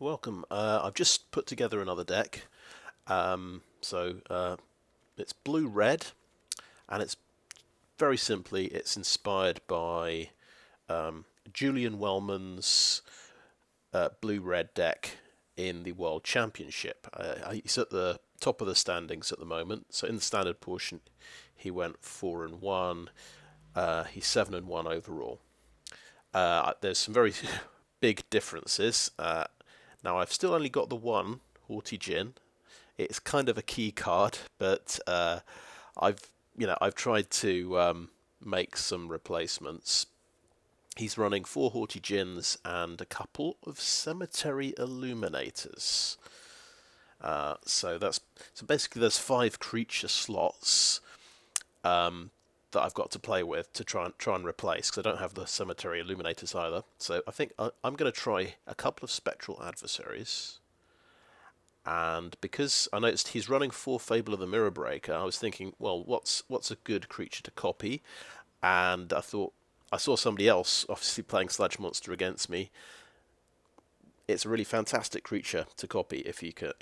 Welcome. I've just put together another deck. It's blue-red, and it's very simply it's inspired by Julian Wellman's blue-red deck in the World Championship. He's at the top of the standings at the moment. So in the standard portion, he went 4-1. He's 7-1 overall. There's some very big differences. Now I've still only got the one Haughty Djinn. It's kind of a key card, but I've tried to make some replacements. He's running 4 Haughty Djinns and a couple of Cemetery Illuminators. So basically there's 5 creature slots that I've got to play with to try and replace, because I don't have the Cemetery Illuminators either. So I think I'm going to try a couple of Spectral Adversaries. And because I noticed he's running 4 Fable of the Mirror Breaker, I was thinking, well, what's a good creature to copy? And I thought I saw somebody else obviously playing Sludge Monster against me. It's a really fantastic creature to copy if you can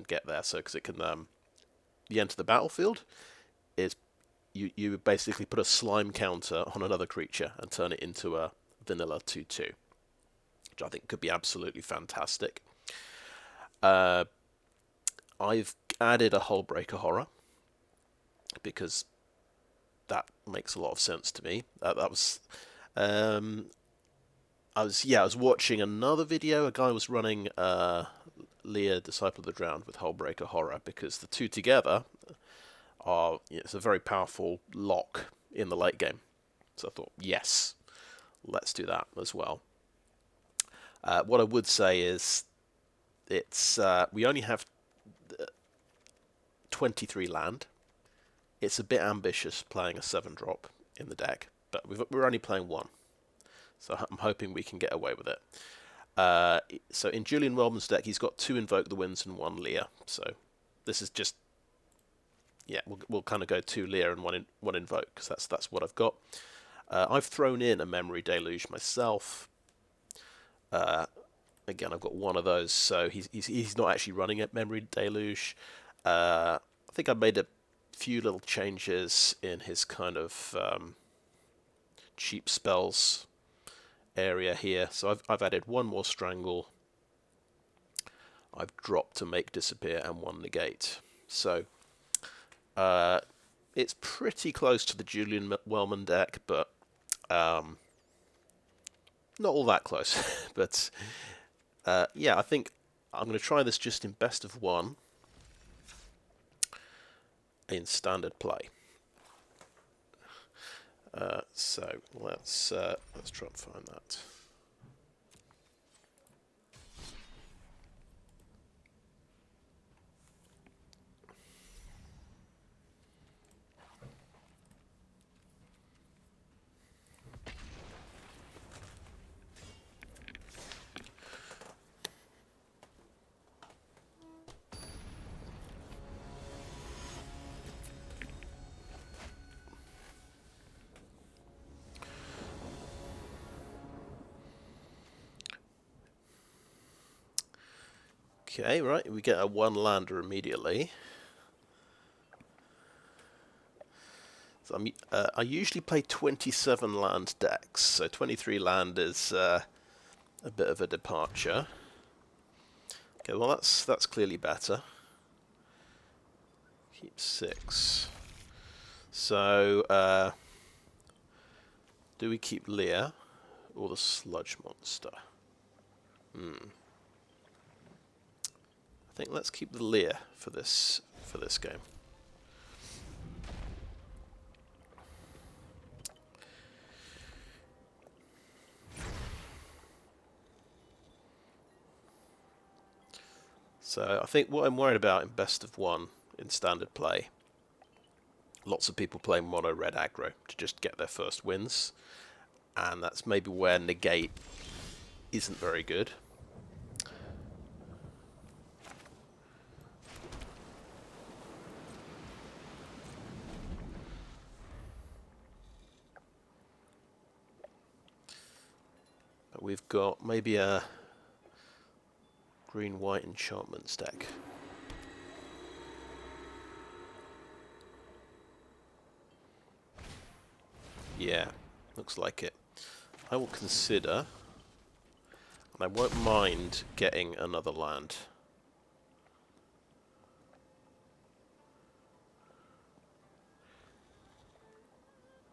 get there. So because it can you enter the battlefield, is you basically put a slime counter on another creature and turn it into a vanilla 2/2, which I think could be absolutely fantastic. I've added a Hullbreaker Horror because that makes a lot of sense to me. I was watching another video. A guy was running Lier, Disciple of the Drowned with Hullbreaker Horror, because the two together it's a very powerful lock in the late game. So I thought, yes, let's do that as well. What I would say is we only have 23 land. It's a bit ambitious playing a 7-drop in the deck, but we're only playing 1. So I'm hoping we can get away with it. So in Julian Wellman's deck, he's got 2 Invoke the Winds and 1 Lier. So this is just, yeah, we'll kind of go 2 Lier and 1 Invoke, because that's what I've got. I've thrown in a Memory Deluge myself. Again, I've got 1 of those, so he's not actually running a Memory Deluge. I think I made a few little changes in his kind of cheap spells area here. So I've added 1 more Strangle. I've dropped to Make Disappear and 1 Negate. So it's pretty close to the Julian Wellman deck, but not all that close. But yeah, I think I'm going to try this just in best of 1 in standard play. So let's try and find that. Okay, right, we get a 1-lander immediately. So I usually play 27 land decks, so 23 land is a bit of a departure. Okay, well that's clearly better. Keep 6. So do we keep Lier or the Sludge Monster? I think let's keep the Lier for this game. So I think what I'm worried about in best of 1 in standard play, lots of people play mono red aggro to just get their first wins, and that's maybe where Negate isn't very good. But we've got maybe a Green-white enchantments deck. Yeah, looks like it. I will consider, and I won't mind getting another land.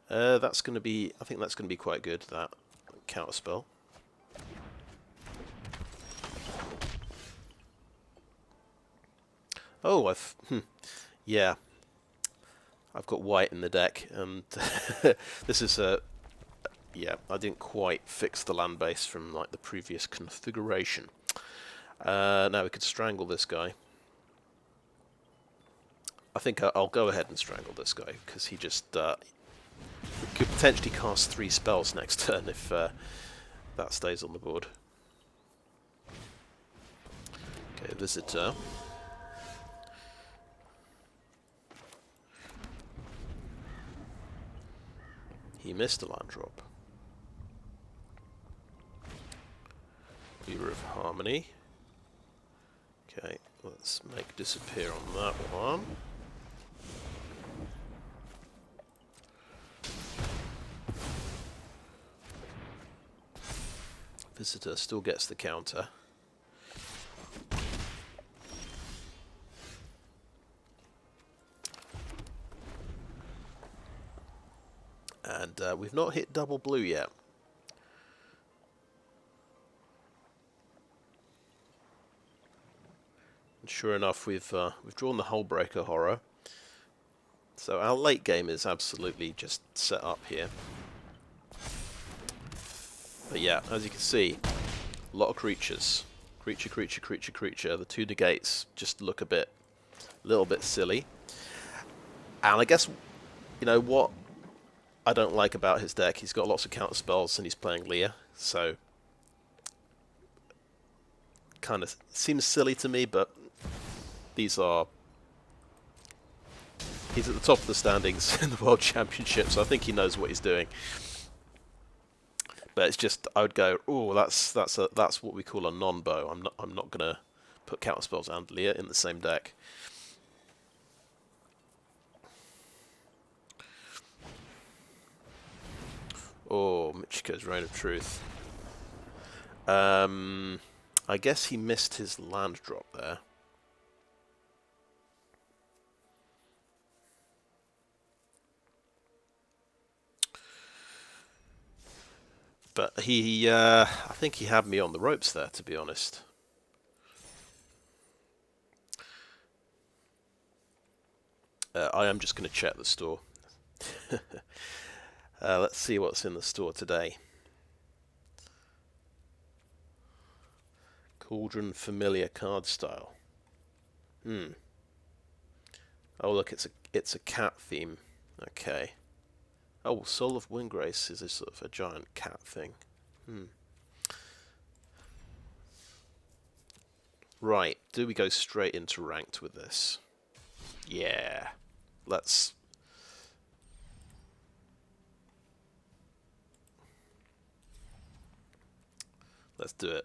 That's going to be, I think that's going to be quite good, that counterspell. Oh, yeah, I've got white in the deck, and this is a, yeah, I didn't quite fix the land base from like the previous configuration. Now we could strangle this guy. I think I'll go ahead and strangle this guy, because he just could potentially cast 3 spells next turn if that stays on the board. Okay, Visitor. He missed a land drop. Weaver of Harmony. Okay, let's make disappear on that one. Visitor still gets the counter. And we've not hit double blue yet. And sure enough, we've drawn the Hullbreaker Horror. So our late game is absolutely just set up here. But yeah, as you can see, a lot of creatures. Creature, creature, creature, creature. The 2 negates just look a little bit silly. And I guess, you know, what I don't like about his deck, he's got lots of counter spells and he's playing Lier, so kind of seems silly to me, but these are... He's at the top of the standings in the World Championship, so I think he knows what he's doing. But it's just, I would go, oh, that's what we call a non-bow. I'm not gonna put counterspells and Lier in the same deck. Oh, Michiko's Reign of Truth. I guess he missed his land drop there. But I think he had me on the ropes there, to be honest. I am just going to check the store. Let's see what's in the store today. Cauldron Familiar card style. Oh look, it's a cat theme. Okay. Oh, Soul of Windgrace is a sort of a giant cat thing. Right, do we go straight into ranked with this? Yeah. Let's do it.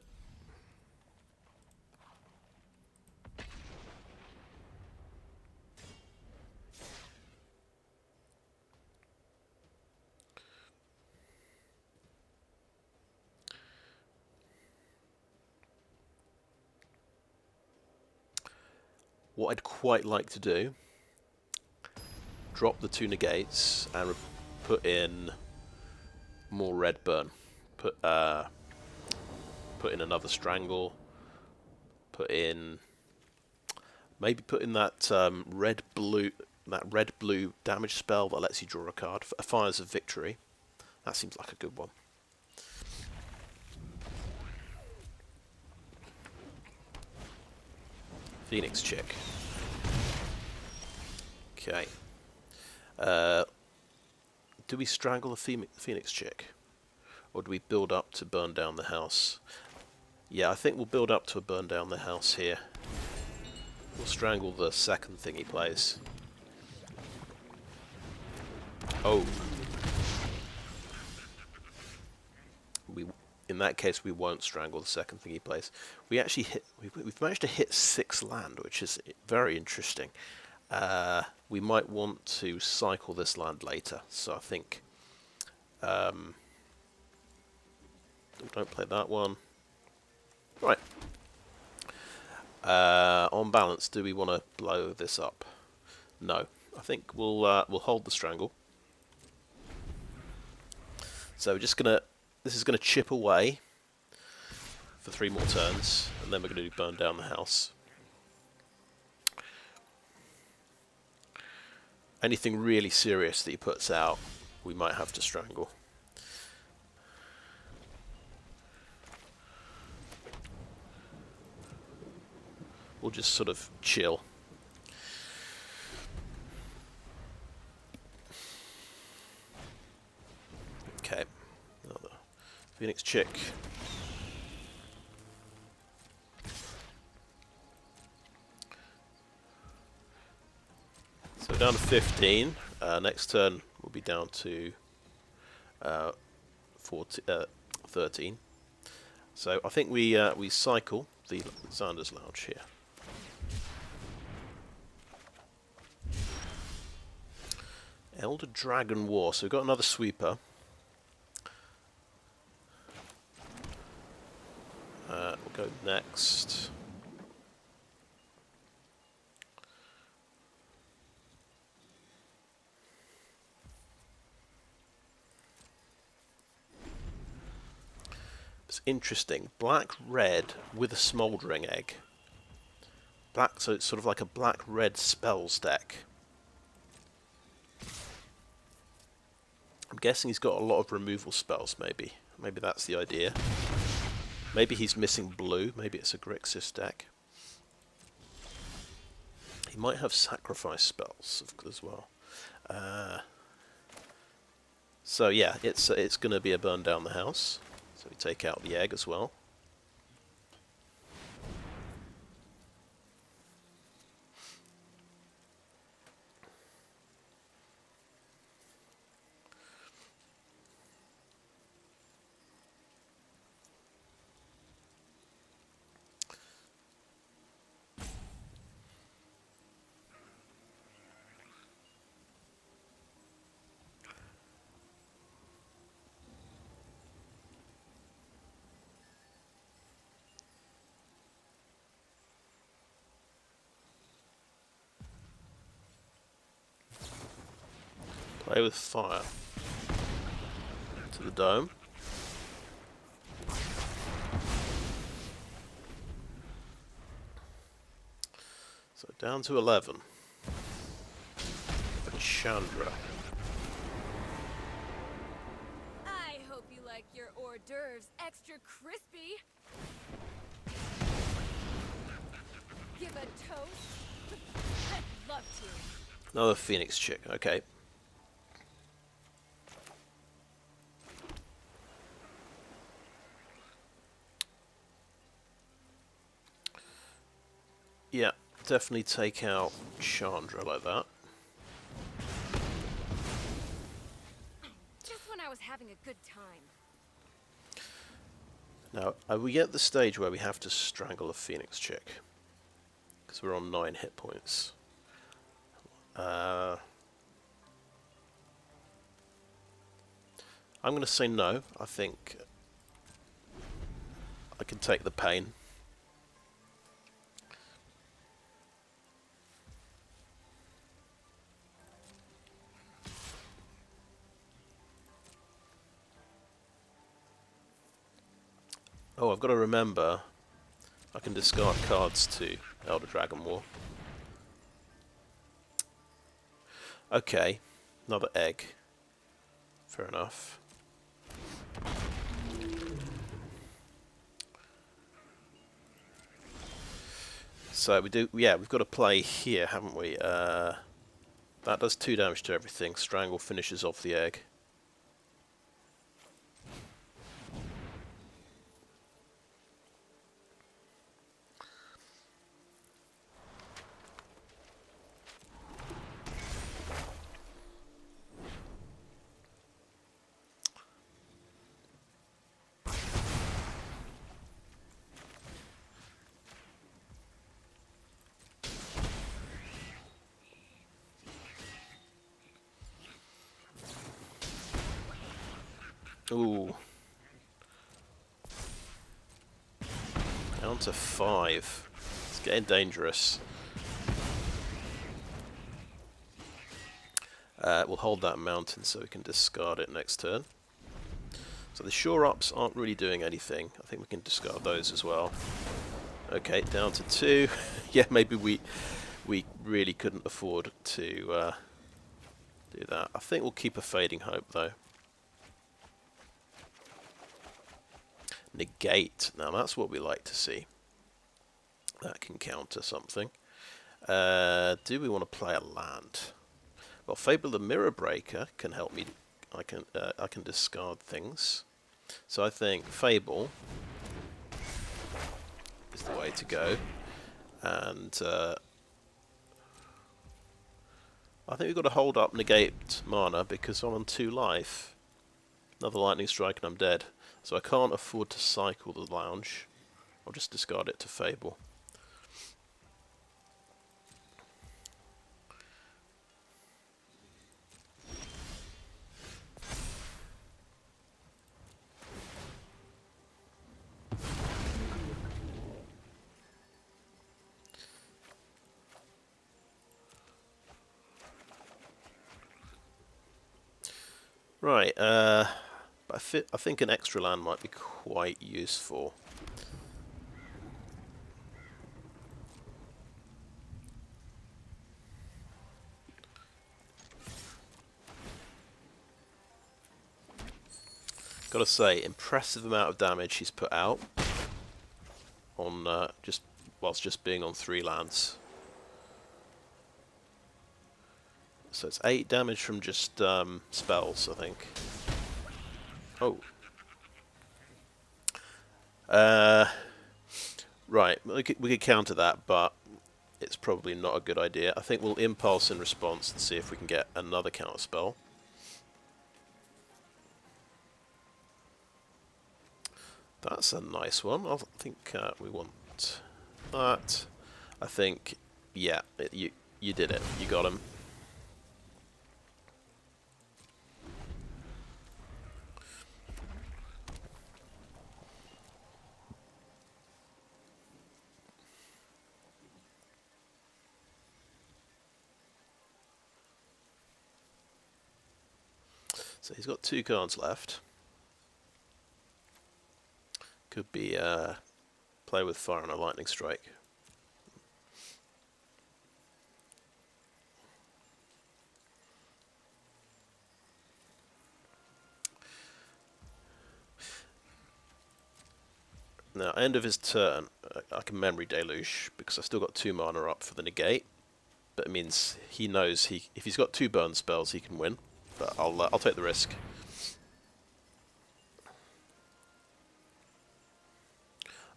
What I'd quite like to do, drop the 2 negates and put in more red burn. Put in another Strangle. Maybe put in that red blue damage spell that lets you draw a card. Fires of Victory. That seems like a good one. Phoenix Chick. Okay. Do we strangle the Phoenix Chick? Or do we build up to burn down the house? Yeah, I think we'll build up to a burn down the house here. We'll strangle the second thing he plays. Oh. in that case, we won't strangle the second thing he plays. We actually hit. We've managed to hit 6 land, which is very interesting. We might want to cycle this land later, so I think. Don't play that one. Right. On balance, do we want to blow this up? No. I think we'll hold the strangle. So we're just gonna. This is gonna chip away for 3 more turns, and then we're gonna burn down the house. Anything really serious that he puts out, we might have to strangle. We'll just sort of chill. Okay. Another Phoenix Chick. So down to 15. Next turn we'll be down to 13. So I think we cycle the Xander's Lounge here. Elder Dragon War. So we've got another sweeper. We'll go next. It's interesting. Black-red with a smouldering egg. Black, so it's sort of like a black-red spells deck. I'm guessing he's got a lot of removal spells, maybe. Maybe that's the idea. Maybe he's missing blue. Maybe it's a Grixis deck. He might have sacrifice spells as well. So yeah, it's going to be a burn down the house. So we take out the egg as well. Play with fire to the dome. So down to 11. And Chandra. I hope you like your hors d'oeuvres extra crispy. Give a toast. I'd love to. Another Phoenix Chick. Okay. Yeah, definitely take out Chandra like that. Just when I was having a good time. Now, are we at the stage where we have to strangle a Phoenix Chick? Because we're on 9 hit points. I'm going to say no. I think I can take the pain. Oh, I've got to remember I can discard cards to Elder Dragon War. Okay, another egg. Fair enough. So we do, yeah, we've got to play here, haven't we? That does 2 damage to everything. Strangle finishes off the egg. Ooh. Down to 5. It's getting dangerous. We'll hold that mountain so we can discard it next turn. So the shore-ups aren't really doing anything. I think we can discard those as well. Okay, down to 2. Yeah, maybe we really couldn't afford to do that. I think we'll keep a Fading Hope though. Negate. Now that's what we like to see. That can counter something. Do we want to play a land? Well, Fable the Mirror Breaker can help me. I can discard things. So I think Fable is the way to go, and I think we've got to hold up Negate mana because I'm on 2 life. Another Lightning Strike and I'm dead. So I can't afford to cycle the Lounge. I'll just discard it to Fable. Right, but I think an extra land might be quite useful. Gotta say, impressive amount of damage he's put out on whilst just being on 3 lands. So it's 8 damage from just spells, I think. Oh. Right, we could counter that, but it's probably not a good idea. I think we'll Impulse in response and see if we can get another counter spell. That's a nice one. I think we want that. I think, yeah, you did it. You got him. So he's got 2 cards left. Could be play with fire and a lightning strike. Now, end of his turn, I can Memory Deluge because I've still got 2 mana up for the negate. But it means he knows if he's got 2 burn spells, he can win. But I'll take the risk.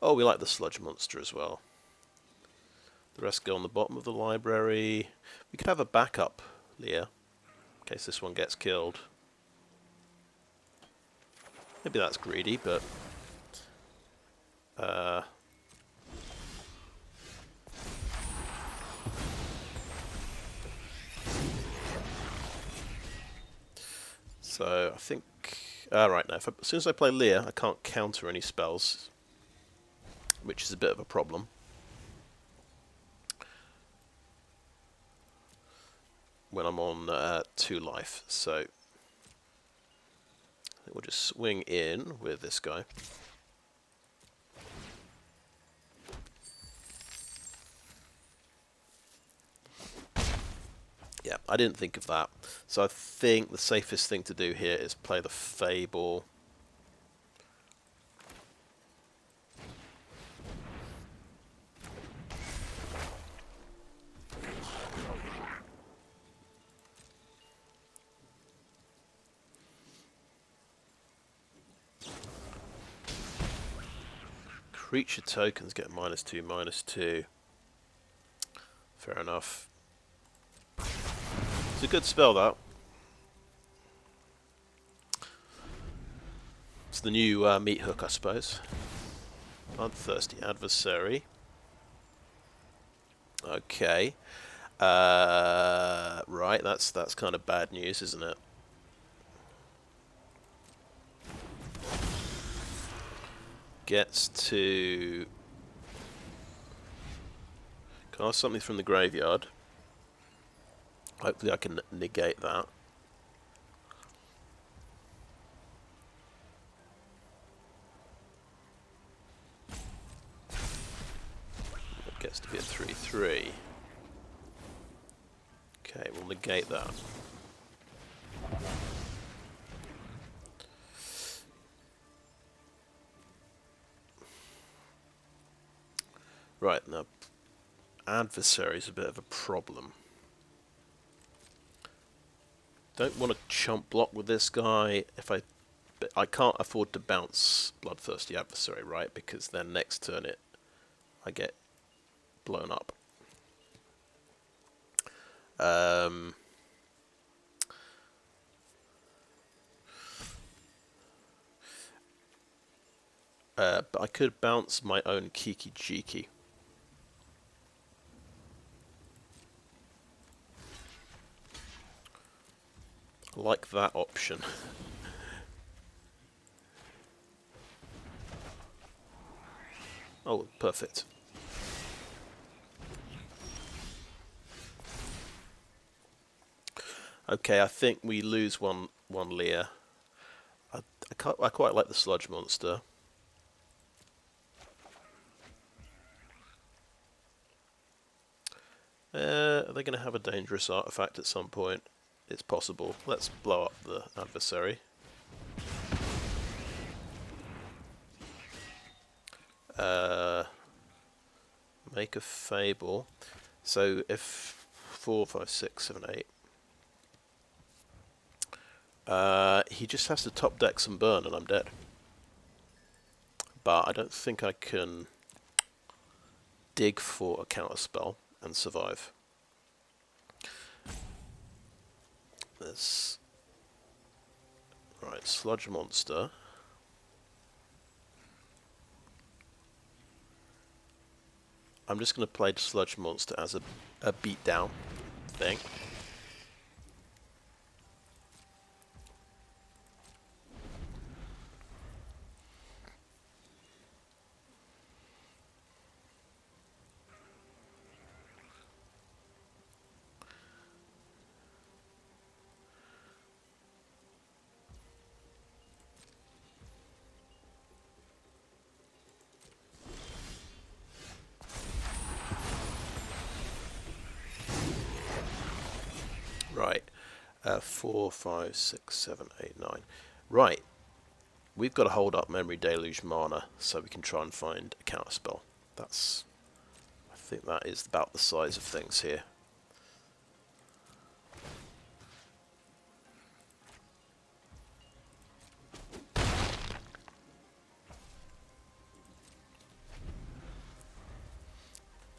Oh, we like the sludge monster as well. The rest go on the bottom of the library. We could have a backup Lier in case this one gets killed. Maybe that's greedy, but so I think right now, as soon as I play Lier, I can't counter any spells, which is a bit of a problem. When I'm on 2 life, so I think we'll just swing in with this guy. Yeah, I didn't think of that. So I think the safest thing to do here is play the Fable. Creature tokens get -2, -2. Fair enough. It's a good spell, that. It's the new meat hook, I suppose. Bloodthirsty adversary. Okay. Right, that's kind of bad news, isn't it? gets to cast something from the graveyard. Hopefully I can negate that. It gets to be a 3/3. Okay, we'll negate that. Right, now adversary's a bit of a problem. Don't want to chump block with this guy. I can't afford to bounce Bloodthirsty Adversary, right? Because then next turn I get blown up. But I could bounce my own Kiki Jiki. I like that option. Oh, perfect. Okay, I think we lose one Lier. I quite like the sludge monster. Are they going to have a dangerous artifact at some point? It's possible. Let's blow up the adversary. Make a fable. So if 4, 5, 6, 7, 8. He just has to top deck some burn and I'm dead. But I don't think I can dig for a counterspell and survive. There's... Right, sludge monster. I'm just going to play the sludge monster as a beatdown thing. Right, 4, 5, 6, 7, 8, 9. Right, we've got to hold up Memory Deluge mana so we can try and find a counterspell. I think that is about the size of things here.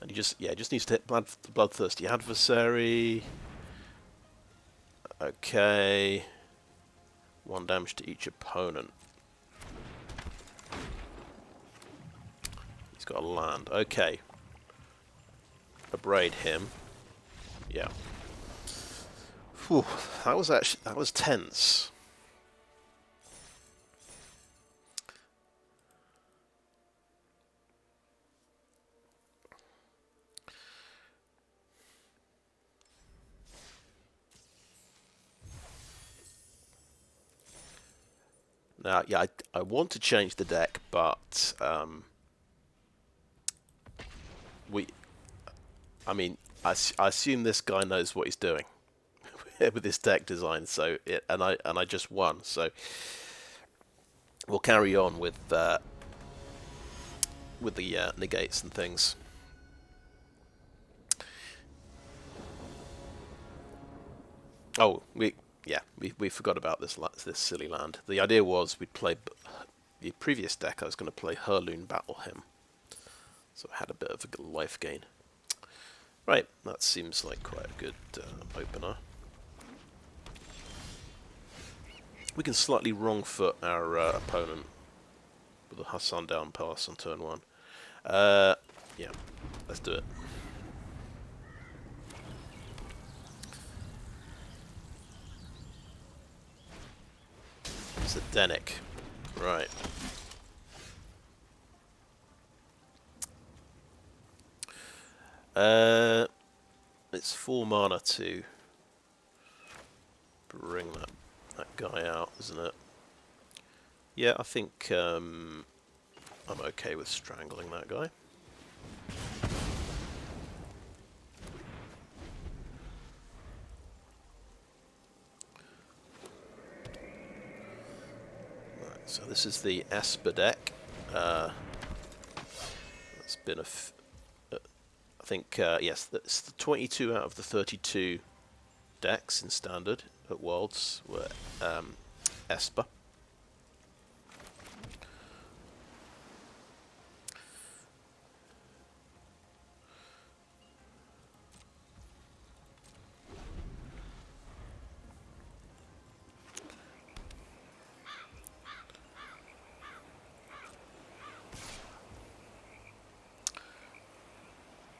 And he just needs to hit Bloodthirsty Adversary. Okay. 1 damage to each opponent. He's got a land. Okay. Abrade him. Yeah. Whew, that was tense. Now, yeah, I want to change the deck, but I assume this guy knows what he's doing with this deck design. So I just won. So we'll carry on with the negates and things. Oh, we forgot about this silly land. The idea was we'd play the previous deck. I was going to play Hurloon Battle him, so I had a bit of a life gain. Right, that seems like quite a good opener. We can slightly wrong foot our opponent with a sundown pass on turn 1. Yeah, let's do it. It's a Denic. Right. It's 4 mana to bring that guy out, isn't it? Yeah, I think I'm okay with strangling that guy. Right, so this is the Esper deck. It's been I think, yes, that's the 22 out of the 32 decks in Standard at Worlds were Esper.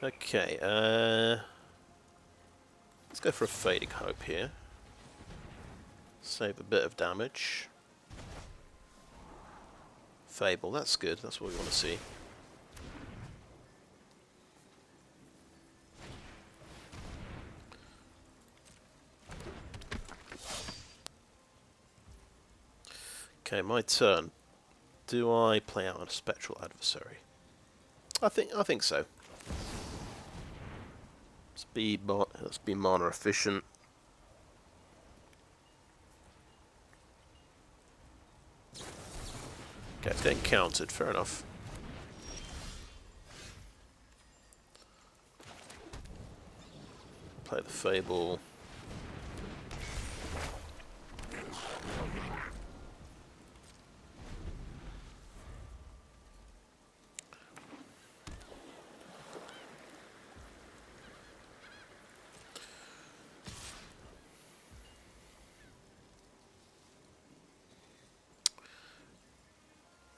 Okay, let's go for a Fading Hope here. Save a bit of damage. Fable, that's good, that's what we want to see. Okay, my turn. Do I play out a Spectral Adversary? I think so. Let's be mana efficient. Okay, it's getting countered, fair enough. Play the Fable.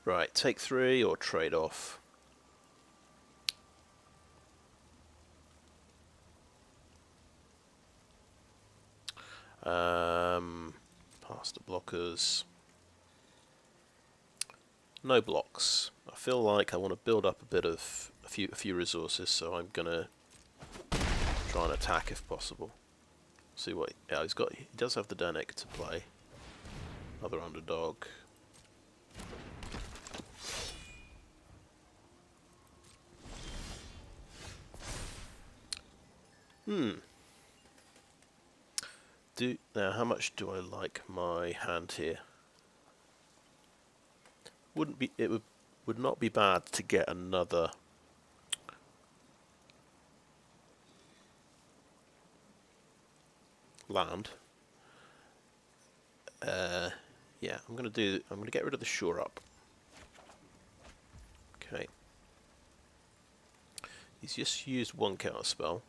Right, take 3 or trade off. Past the blockers. No blocks. I feel like I want to build up a bit of a few resources, so I'm gonna try and attack if possible. See what? Yeah, he does have the Danik to play. Another underdog. Now, how much do I like my hand here? It would not be bad to get another land. Yeah, I'm gonna get rid of the shore up. Okay. He's just used 1 counter spell.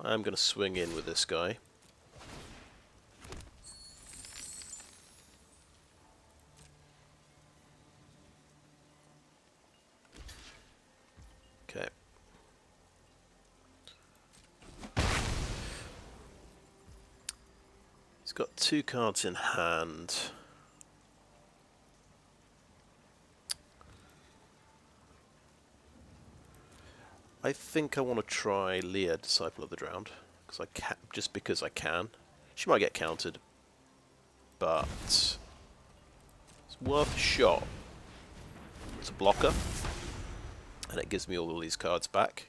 I am gonna swing in with this guy. Okay. He's got 2 cards in hand. I think I want to try Lier, Disciple of the Drowned, just because I can. She might get countered, but it's worth a shot. It's a blocker, and it gives me all of these cards back.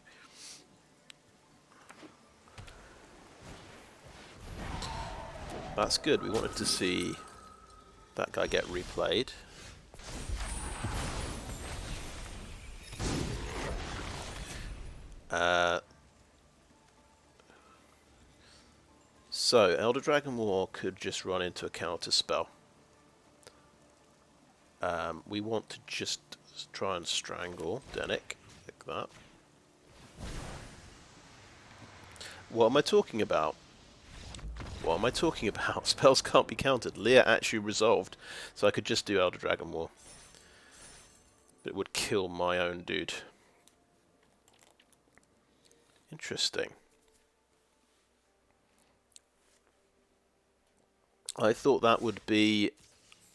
That's good. We wanted to see that guy get replayed. So, Elder Dragon War could just run into a counter spell. We want to just try and strangle Danik, like that. What am I talking about? What am I talking about? Spells can't be countered. Lier actually resolved, so I could just do Elder Dragon War. But it would kill my own dude. Interesting. I thought that would be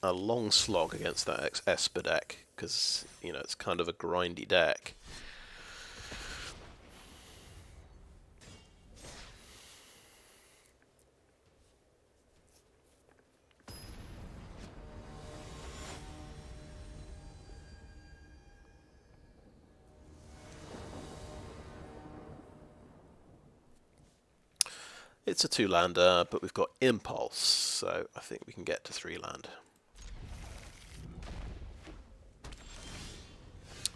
a long slog against that Esper deck, because, you know, it's kind of a grindy deck. It's a 2-lander, but we've got Impulse, so I think we can get to 3-land.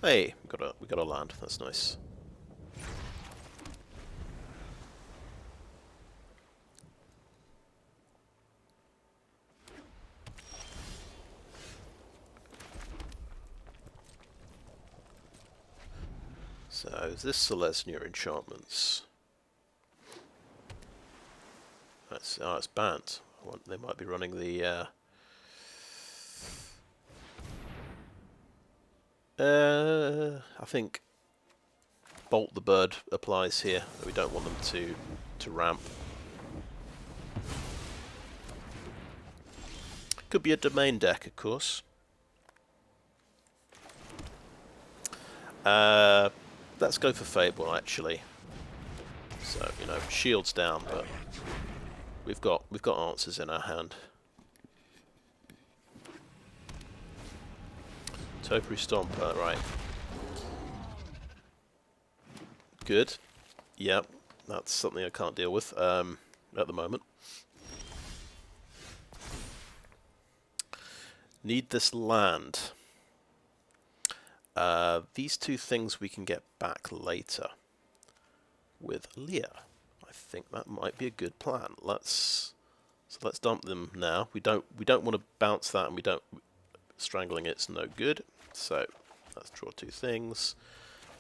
Hey, we got a land. That's nice. So is this Selesnya enchantments? It's banned. They might be running the. I think Bolt the Bird applies here. We don't want them to ramp. Could be a domain deck, of course. Let's go for Fable, actually. So, you know, shields down, but we've got answers in our hand. Topiary Stomper, right. Good. Yep, that's something I can't deal with at the moment. Need this land. These two things we can get back later with Lier. I think that might be a good plan. Let's dump them now. We don't want to bounce that, and strangling it's no good. So let's draw two things,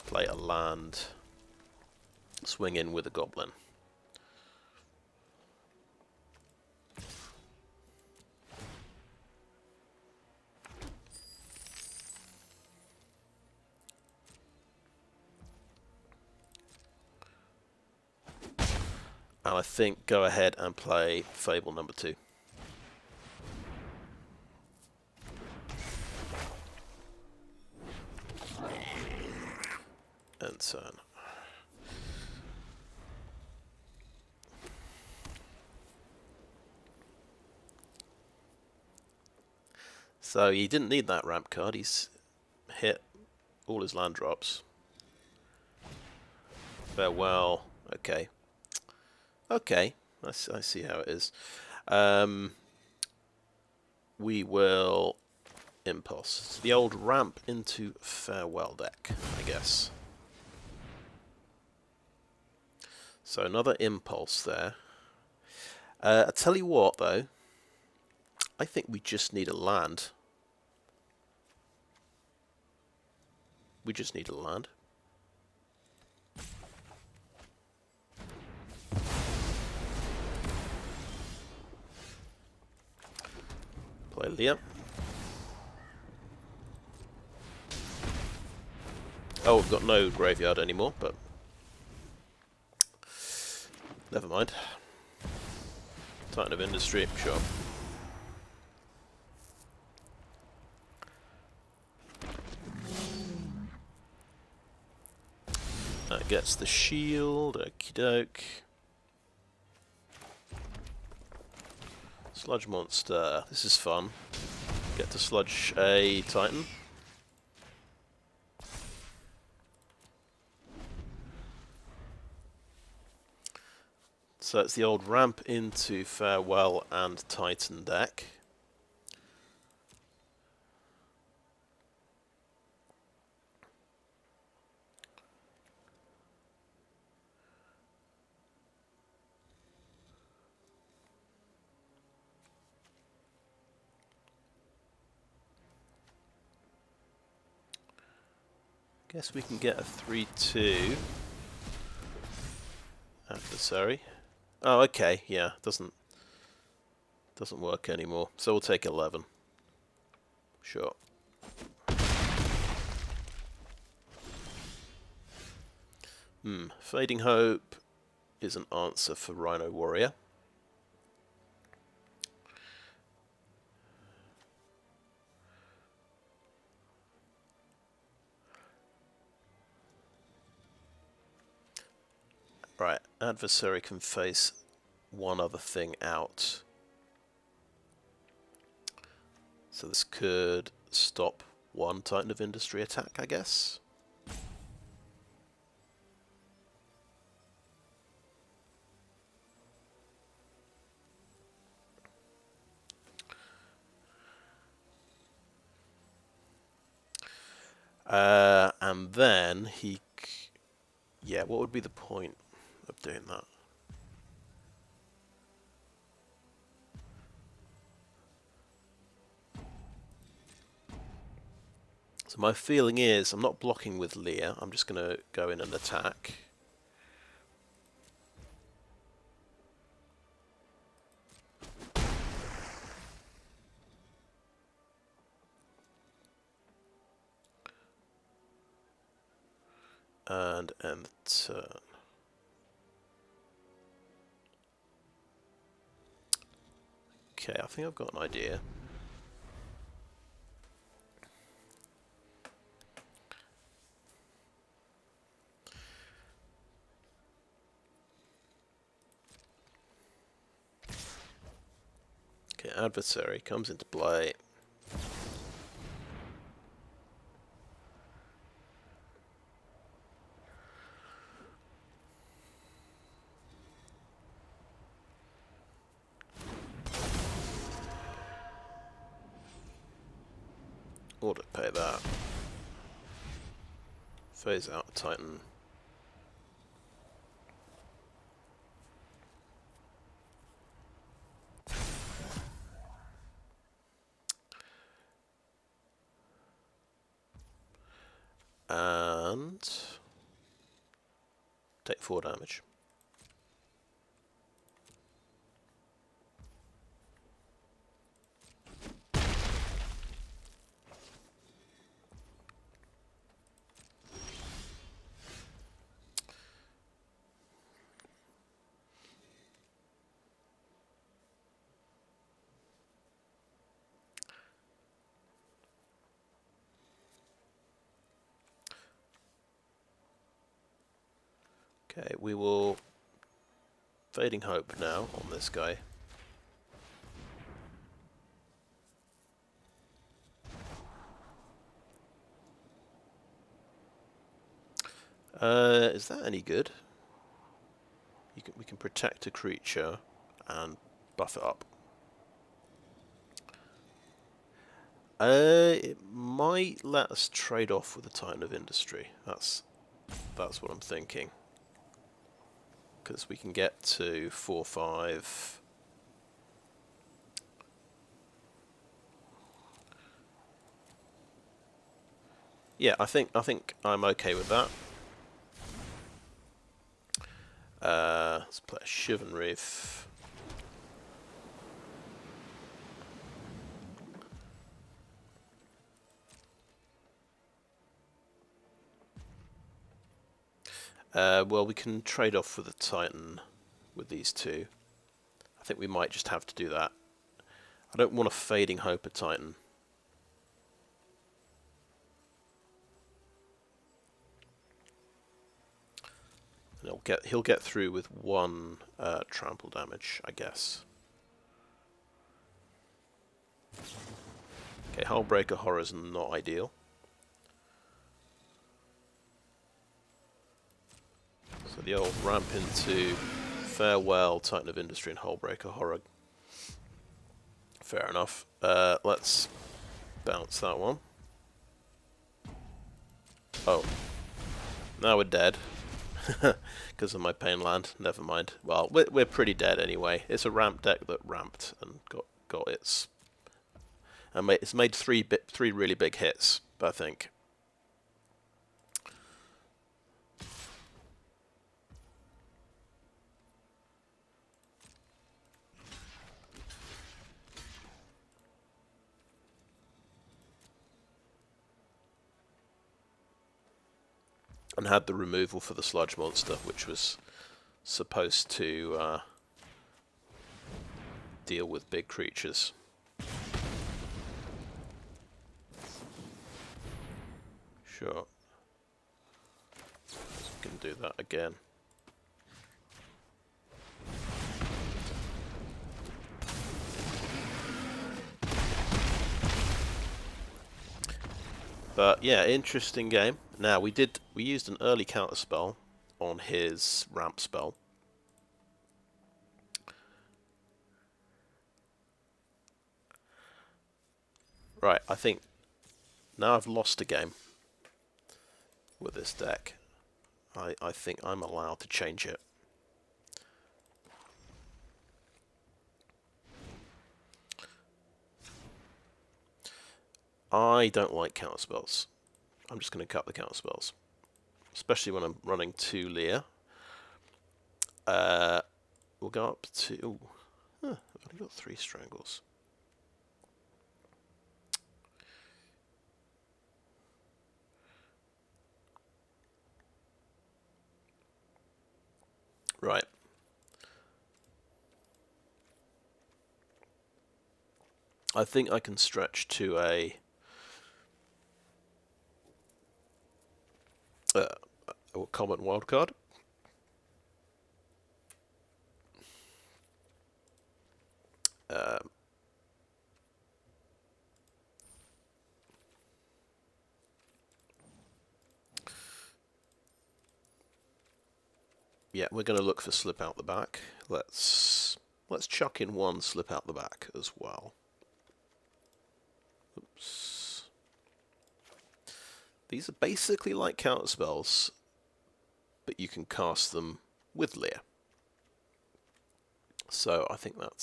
play a land, swing in with a goblin. And I think go ahead and play Fable number 2. And turn. So he didn't need that ramp card. He's hit all his land drops. Farewell. Okay. Okay. I see how it is. We will impulse. It's the old ramp into farewell deck, I guess. So another impulse there. I tell you what, though. I think we just need a land. We just need a land. Play Lier. Oh, we've got no graveyard anymore, but never mind. Titan of Industry, sure. That gets the shield, okie doke. Sludge monster, this is fun. Get to sludge a Titan. So it's the old ramp into farewell and Titan deck. Guess we can get a 3/2 adversary. Oh, okay, yeah, doesn't work anymore. So we'll take 11. Sure. Fading Hope is an answer for Rhino Warrior. Right, adversary can face one other thing out. So this could stop one Titan of Industry attack, I guess. And then yeah, what would be the point of doing that? So my feeling is I'm not blocking with Lier. I'm just going to go in and attack. And end the turn. Okay, I think I've got an idea. Okay, adversary comes into play. Order pay that. Phase out a Titan. And take 4 damage. Okay, we will Fading Hope now on this guy. Is that any good? We can protect a creature and buff it up. It might let us trade off with the Titan of Industry. That's what I'm thinking. Because we can get to 4/5. Yeah, I think I'm okay with that. Let's play a Shivan Reef. Well, we can trade off with the Titan with these two. I think we might just have to do that. I don't want a Fading Hope a Titan. And he'll get through with 1 trample damage, I guess. Okay, Hullbreaker Horror's not ideal. So the old ramp into Farewell, Titan of Industry, and Hullbreaker Horror. Fair enough. Let's bounce that one. Oh. Now we're dead. Because of my pain land. Never mind. Well, we're pretty dead anyway. It's a ramp deck that ramped and got its... And it's made 3 really big hits, I think. And had the removal for the sludge monster, which was supposed to deal with big creatures. Sure. We can do that again. But yeah, interesting game. Now we used an early counter spell on his ramp spell. Right, I think now I've lost a game with this deck. I think I'm allowed to change it. I don't like counter spells. I'm just going to cut the counter spells, especially when I'm running 2 Lier. We'll go up to... Ooh, I've only got 3 Strangles. Right. I think I can stretch to a common wildcard. Yeah, we're going to look for slip out the back. Let's chuck in 1 slip out the back as well. Oops. These are basically like counter spells, but you can cast them with Lier. So I think that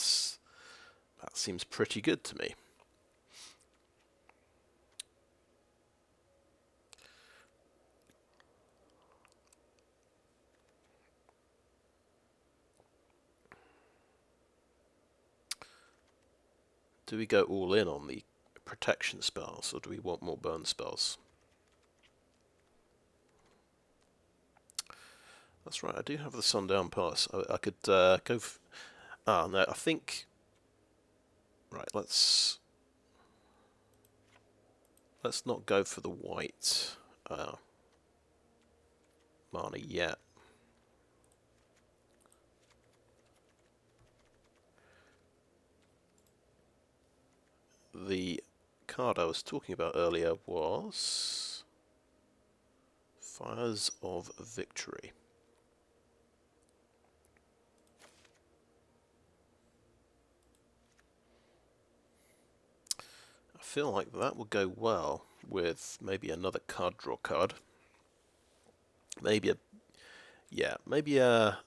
seems pretty good to me. Do we go all in on the protection spells, or do we want more burn spells? That's right, I do have the Sundown Pass. I could go... no, I think... Right, let's not go for the white mana yet. The card I was talking about earlier was Fires of Victory. I feel like that will go well with maybe another card draw card. Maybe a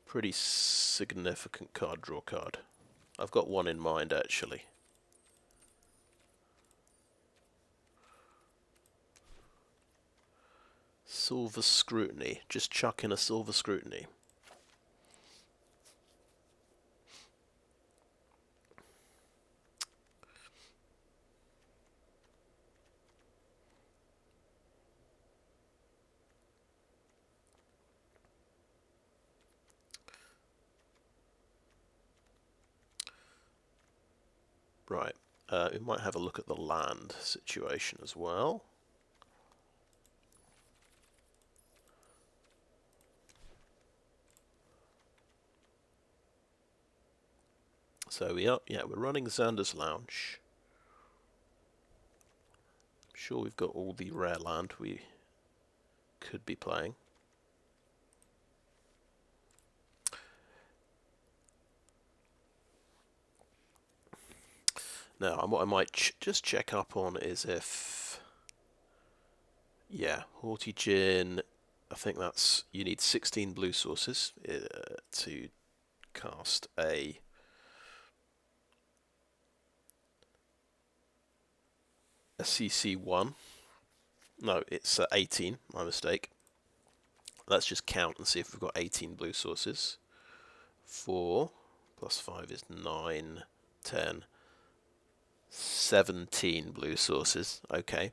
pretty significant card draw card. I've got one in mind actually. Silver Scrutiny. Just chuck in a Silver Scrutiny. Right. We might have a look at the land situation as well. So we're running Xander's Lounge. I'm sure we've got all the rare land we could be playing. Now, what I might just check up on is if... Yeah, Haughty Djinn, I think that's... You need 16 blue sources to cast a... CC1. No, it's 18, my mistake. Let's just count and see if we've got 18 blue sources. 4 plus 5 is 9, 10... 17 blue sources. Okay.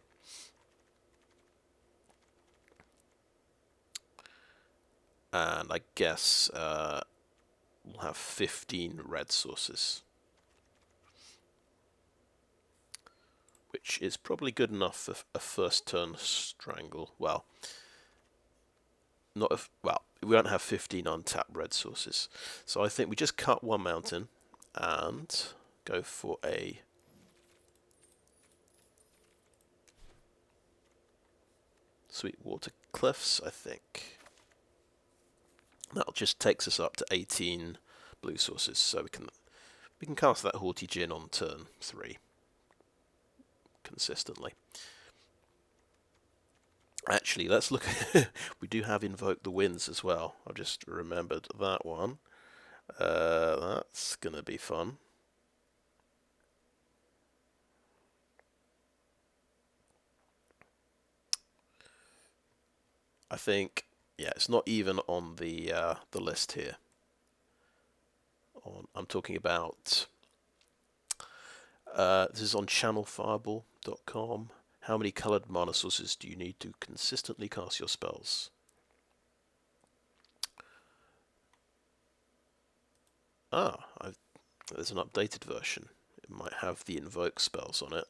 And I guess we'll have 15 red sources, which is probably good enough for a first turn Strangle. Well, not if, well, we won't have 15 untapped red sources. So I think we just cut 1 mountain and go for a Sweetwater Cliffs, I think. That just takes us up to 18 blue sources, so we can cast that Haughty Djinn on turn 3 consistently. Actually, let's look at we do have Invoke the Winds as well. I've just remembered that one. That's gonna be fun. I think, yeah, it's not even on the list here. I'm talking about this is on channelfireball.com. How many coloured mana sources do you need to consistently cast your spells? There's an updated version. It might have the invoke spells on it.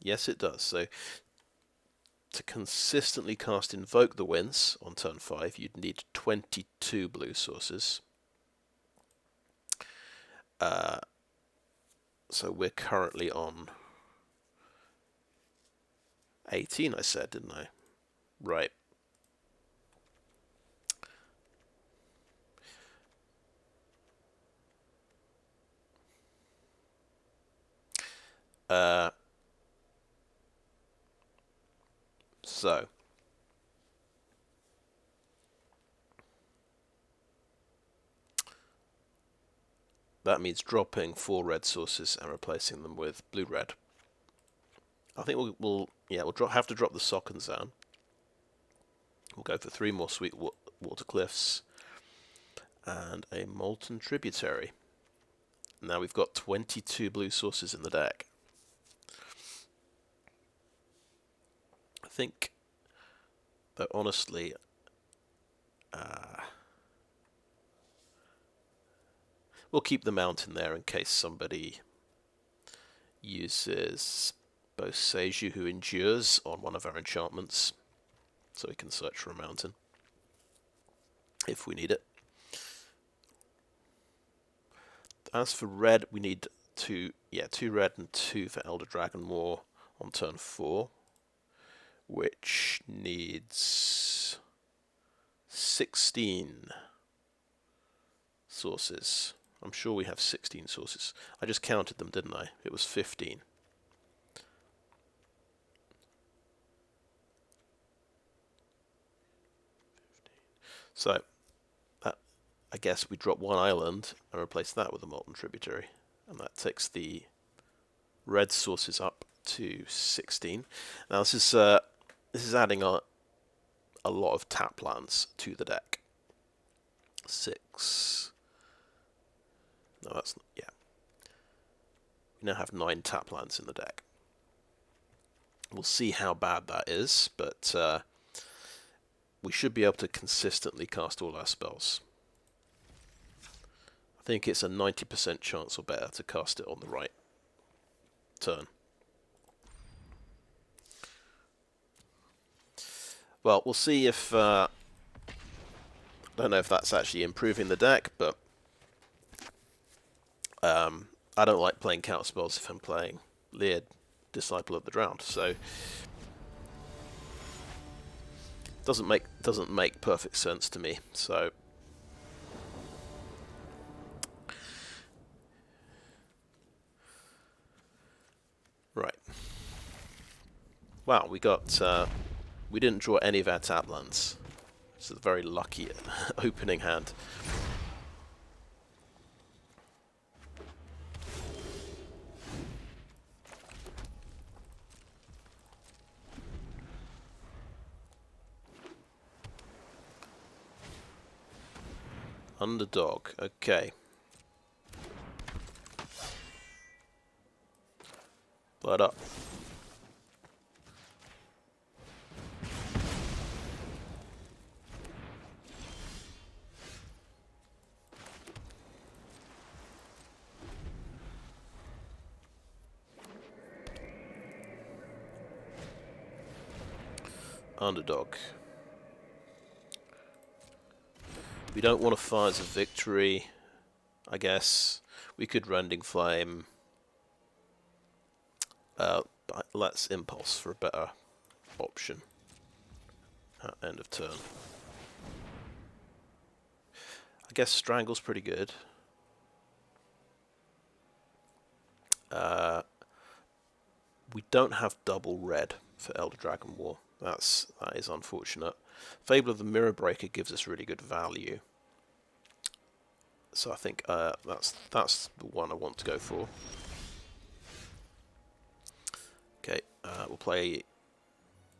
Yes, it does. So to consistently cast Invoke the Winds on turn 5, you'd need 22 blue sources. So we're currently on 18, I said, didn't I? Right. So that means dropping 4 red sources and replacing them with blue-red. I think we'll have to drop the Socken Zone. We'll go for 3 more Sweetwater Cliffs and a Molten Tributary. Now we've got 22 blue sources in the deck. I think that honestly, we'll keep the mountain there in case somebody uses both Seiju, who endures, on one of our enchantments, so we can search for a mountain if we need it. As for red, we need 2 red and 2 for Elder Dragonmaw on turn 4, which needs 16 sources. I'm sure we have 16 sources. I just counted them, didn't I? It was 15. So, I guess we drop 1 island and replace that with a Molten Tributary. And that takes the red sources up to 16. Now this is adding a lot of tap lands to the deck. 6. No, that's not, yeah. We now have 9 tap lands in the deck. We'll see how bad that is, but we should be able to consistently cast all our spells. I think it's a 90% chance or better to cast it on the right turn. Well, we'll see if... I don't know if that's actually improving the deck, but I don't like playing counter spells if I'm playing Lier, Disciple of the Drowned, so doesn't make perfect sense to me. So right, wow, we didn't draw any of our tap lands. It's a very lucky opening hand. Underdog, okay. Blood up. Underdog. We don't want to Fires of Victory, I guess. We could Rending Flame. But let's Impulse for a better option at end of turn. I guess Strangle's pretty good. We don't have double red for Elder Dragon War. That is unfortunate. Fable of the Mirror Breaker gives us really good value. So I think that's the one I want to go for. Okay, we'll play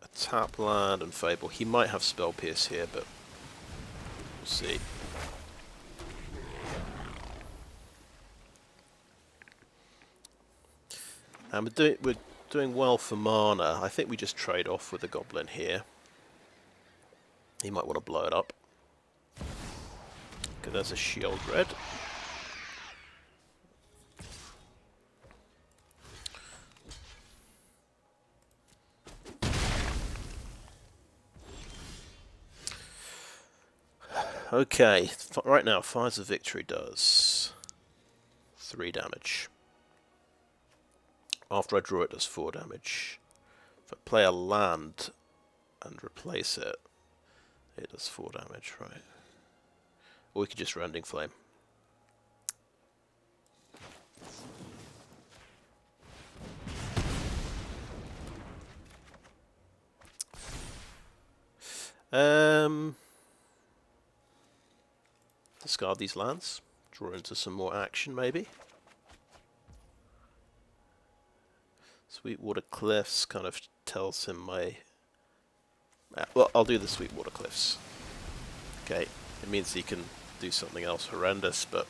a tap land and Fable. He might have Spell Pierce here, but we'll see. And we're doing well for mana. I think we just trade off with the Goblin here. He might want to blow it up. Okay, there's a shield red. Okay, right now, Fires of Victory does 3 damage. After I draw it, does 4 damage. If I play a land and replace it, it does 4 damage, right? Or we could just Rending Flame. Discard these lands. Draw into some more action, maybe. Sweetwater Cliffs kind of tells him my... well, I'll do the Sweetwater Cliffs. Okay, it means he can do something else horrendous, but...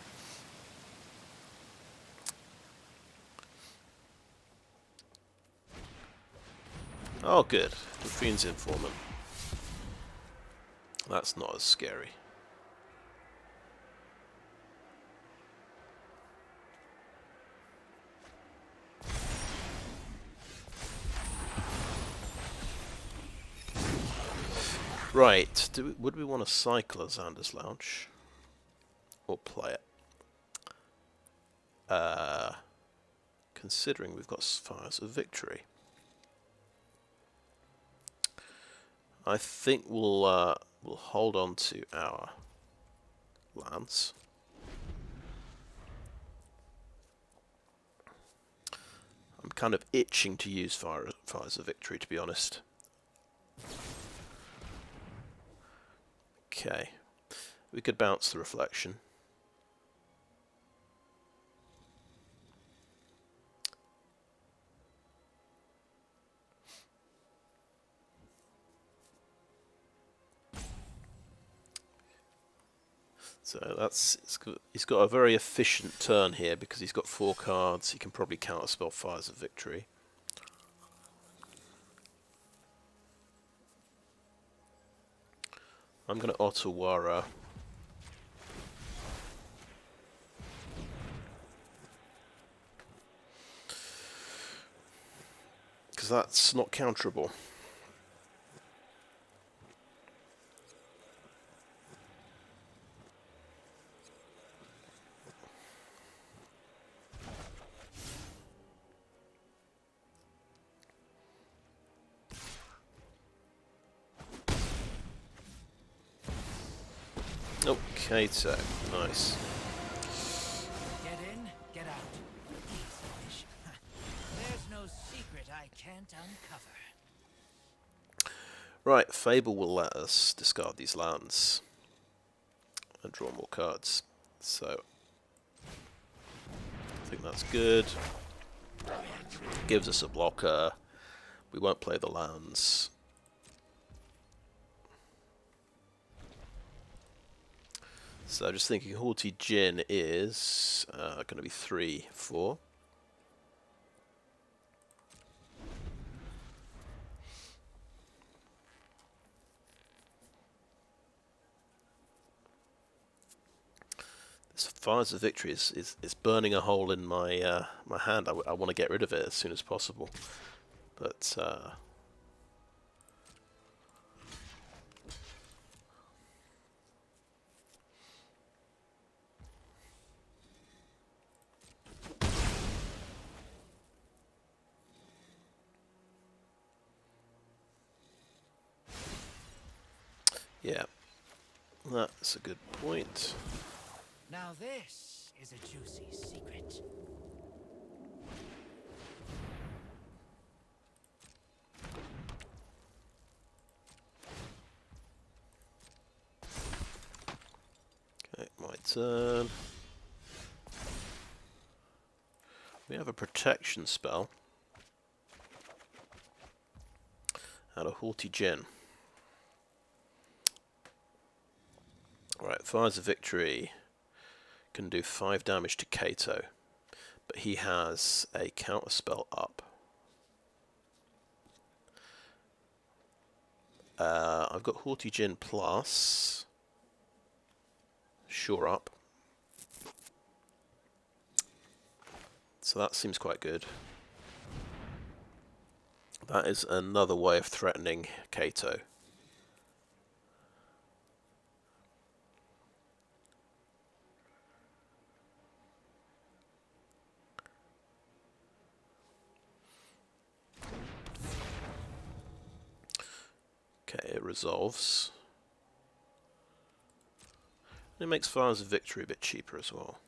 oh, good. The Fiend's Informant. That's not as scary. Right, would we want to cycle a Xander's Lounge? Or play it? Considering we've got Fires of Victory. I think we'll hold on to our lands. I'm kind of itching to use Fires of Victory, to be honest. Okay, we could bounce the Reflection. So he's got a very efficient turn here because he's got 4 cards. He can probably counterspell Fires of Victory. I'm going to Otawara. Because that's not counterable. Okay, so nice. Get in, get out. There's no secret I can't uncover. Right, Fable will let us discard these lands and draw more cards. So I think that's good. Gives us a blocker. We won't play the lands. So just thinking Haughty Djinn is going to be 3/4. This Fires of Victory is burning a hole in my my hand. I want to get rid of it as soon as possible, but Yeah, that's a good point. Now this is a juicy secret. Okay, my turn. We have a protection spell and a Haughty Djinn. Right, Fires of Victory can do 5 damage to Kato, but he has a counter spell up. I've got Haughty Djinn plus Shore Up, so that seems quite good. That is another way of threatening Kato. Okay, it resolves. And it makes Fires of Victory a bit cheaper as well.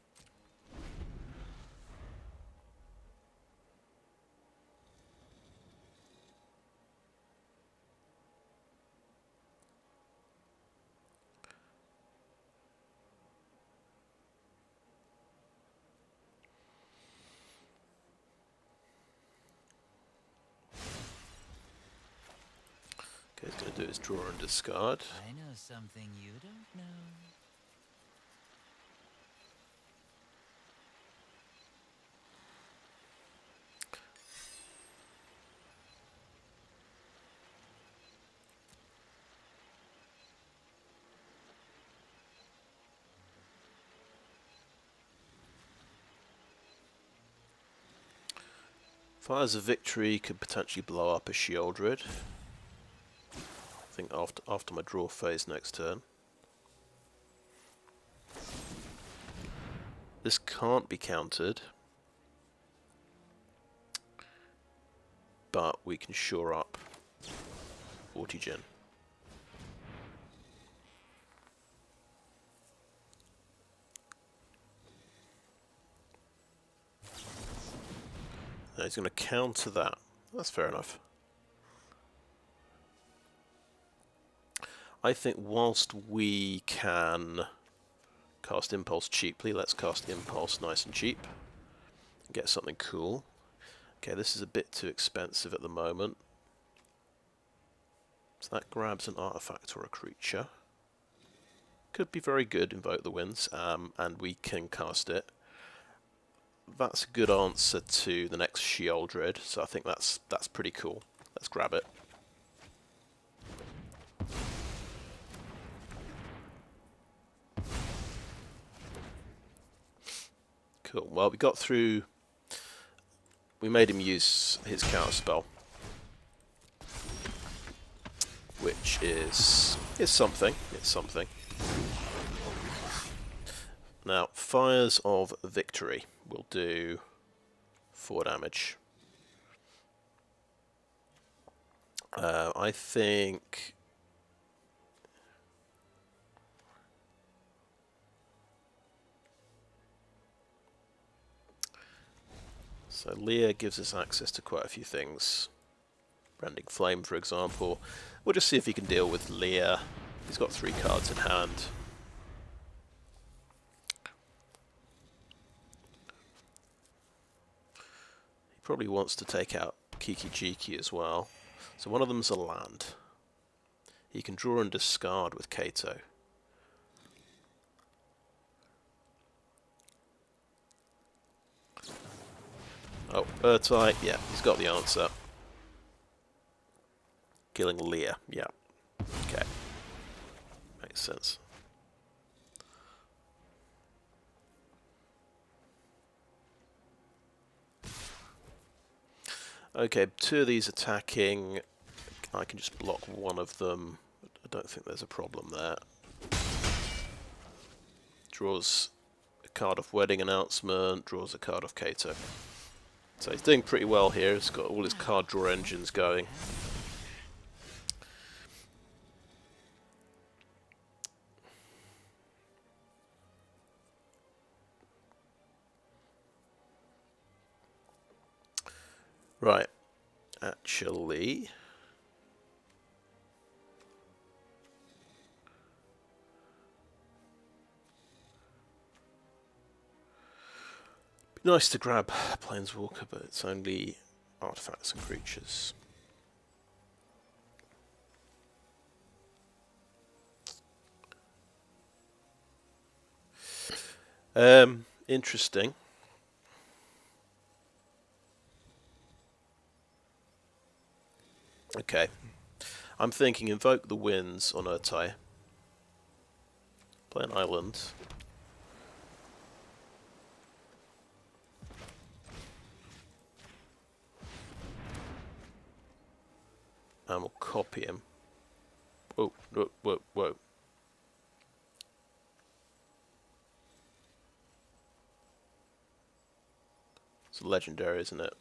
Okay, he's going to do his draw and discard. I know something you don't know. Fires of Victory could potentially blow up a Sheoldred. I think after my draw phase next turn. This can't be countered, but we can shore up Haughty Djinn. Now he's going to counter that. That's fair enough. I think whilst we can cast Impulse cheaply, let's cast Impulse nice and cheap. Get something cool. Okay, this is a bit too expensive at the moment. So that grabs an artifact or a creature. Could be very good, Invoke the Winds, and we can cast it. That's a good answer to the next Sheoldred, so I think that's pretty cool. Let's grab it. Cool. Well, we got through. We made him use his counter spell, which is something. It's something. Now, Fires of Victory will do 4 damage. I think. So Lier gives us access to quite a few things. Rending Flame, for example. We'll just see if he can deal with Lier. He's got 3 cards in hand. He probably wants to take out Kiki Jiki as well. So one of them's a land. He can draw and discard with Kato. Oh, Urtai, yeah, he's got the answer. Killing Lier, yeah. Okay. Makes sense. Okay, 2 of these attacking. I can just block one of them. I don't think there's a problem there. Draws a card of Wedding Announcement, draws a card of Kato. So he's doing pretty well here. He's got all his card draw engines going. actually... be nice to grab Planeswalker, but it's only artifacts and creatures. Interesting. Okay. I'm thinking Invoke the Winds on Urtai. Play an island. And we'll copy him. Whoa, whoa, whoa, whoa. It's legendary, isn't it?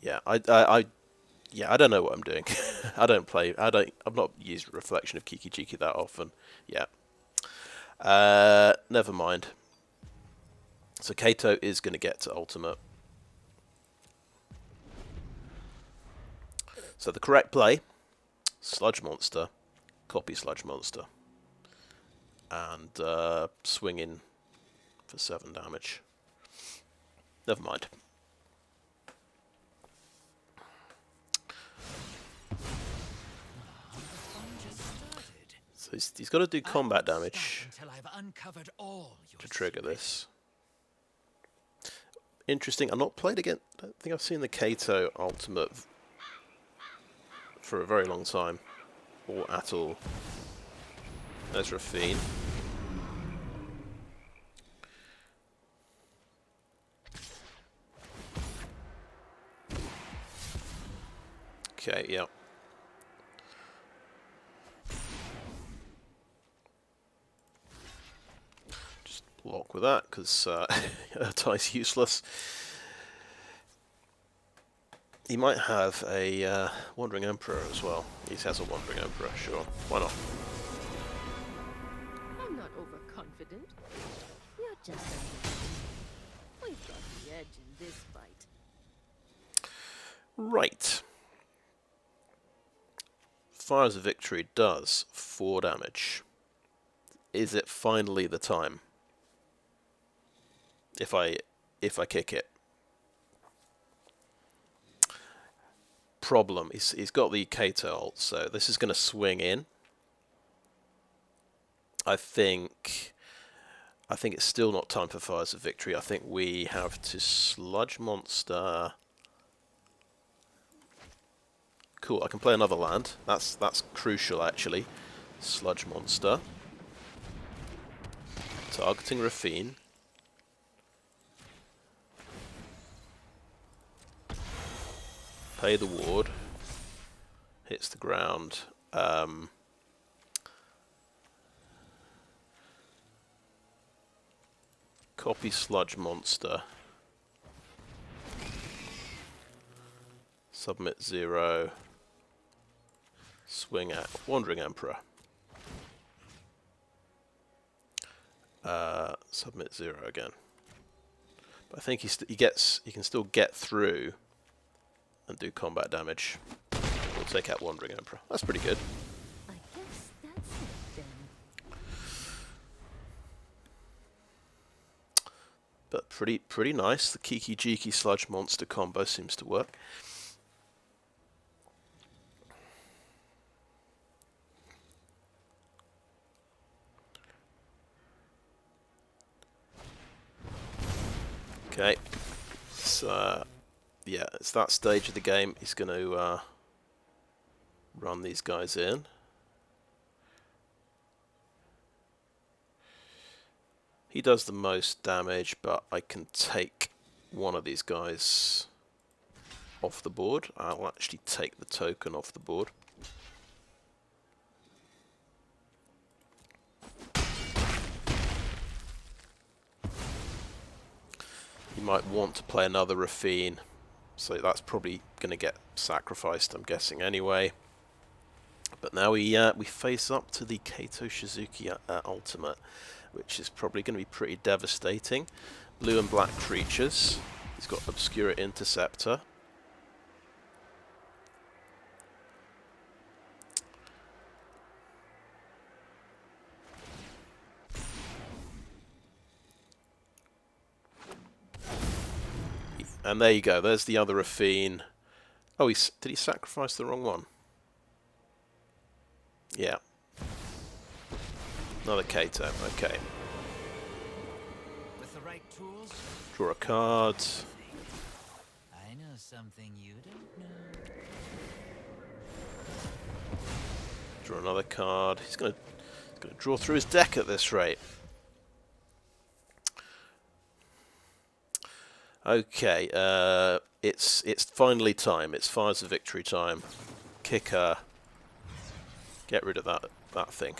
Yeah, I don't know what I'm doing. I've not used Reflection of Kiki Jiki that often. Yeah. Never mind. So Kato is going to get to Ultimate. So the correct play, Sludge Monster, copy Sludge Monster. And swing in for 7 damage. Never mind. So he's got to do combat damage to trigger this. Interesting. I've not played again. I don't think I've seen the Kato Ultimate for a very long time, or at all. There's Rafine. Okay, yeah. Just block with that, because Urtai's useless. He might have a Wandering Emperor as well. He has a Wandering Emperor, sure. Why not? I'm not overconfident. You're just we've got the edge in this fight. Right. Fires of Victory does 4 damage. Is it finally the time? If I kick it. Problem. He's got the Kato ult, so this is going to swing in. I think it's still not time for Fires of Victory. I think we have to Sludge Monster. Cool, I can play another land. That's crucial, actually. Sludge Monster. Targeting Rafine. Pay the ward. Hits the ground. Copy Sludge Monster. Submit 0. Swing at Wandering Emperor. Submit 0 again. But I think he can still get through and do combat damage. We'll take out Wandering Emperor. That's pretty good. I guess that's it then. But pretty nice. The Kiki Jiki Sludge Monster combo seems to work. Okay, so yeah, it's that stage of the game. He's going to run these guys in. He does the most damage, but I can take one of these guys off the board. I'll actually take the token off the board. You might want to play another Rafine, so that's probably going to get sacrificed, I'm guessing, anyway. But now we face up to the Kato Shizuki Ultimate, which is probably going to be pretty devastating. Blue and black creatures. He's got Obscura Interceptor. And there you go. There's the other Rafine. Oh, did he sacrifice the wrong one? Yeah. Another Kato. Okay. With the right tools, Draw a card. I know something you don't know. Draw another card. He's gonna draw through his deck at this rate. Okay, it's finally time. It's Fires of Victory time. Kicker. Get rid of that thing.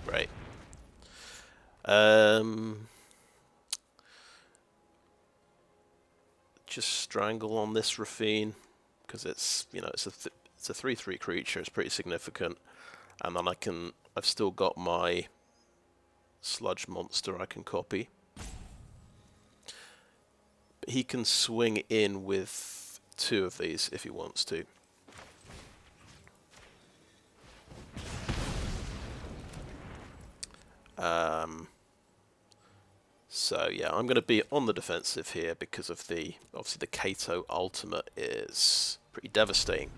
Great. Just Strangle on this Rafine because it's it's a 3/3 creature. It's pretty significant, and then I've still got my sludge monster I can copy. But he can swing in with 2 of these if he wants to. So yeah, I'm going to be on the defensive here because of obviously the Kato ultimate is pretty devastating.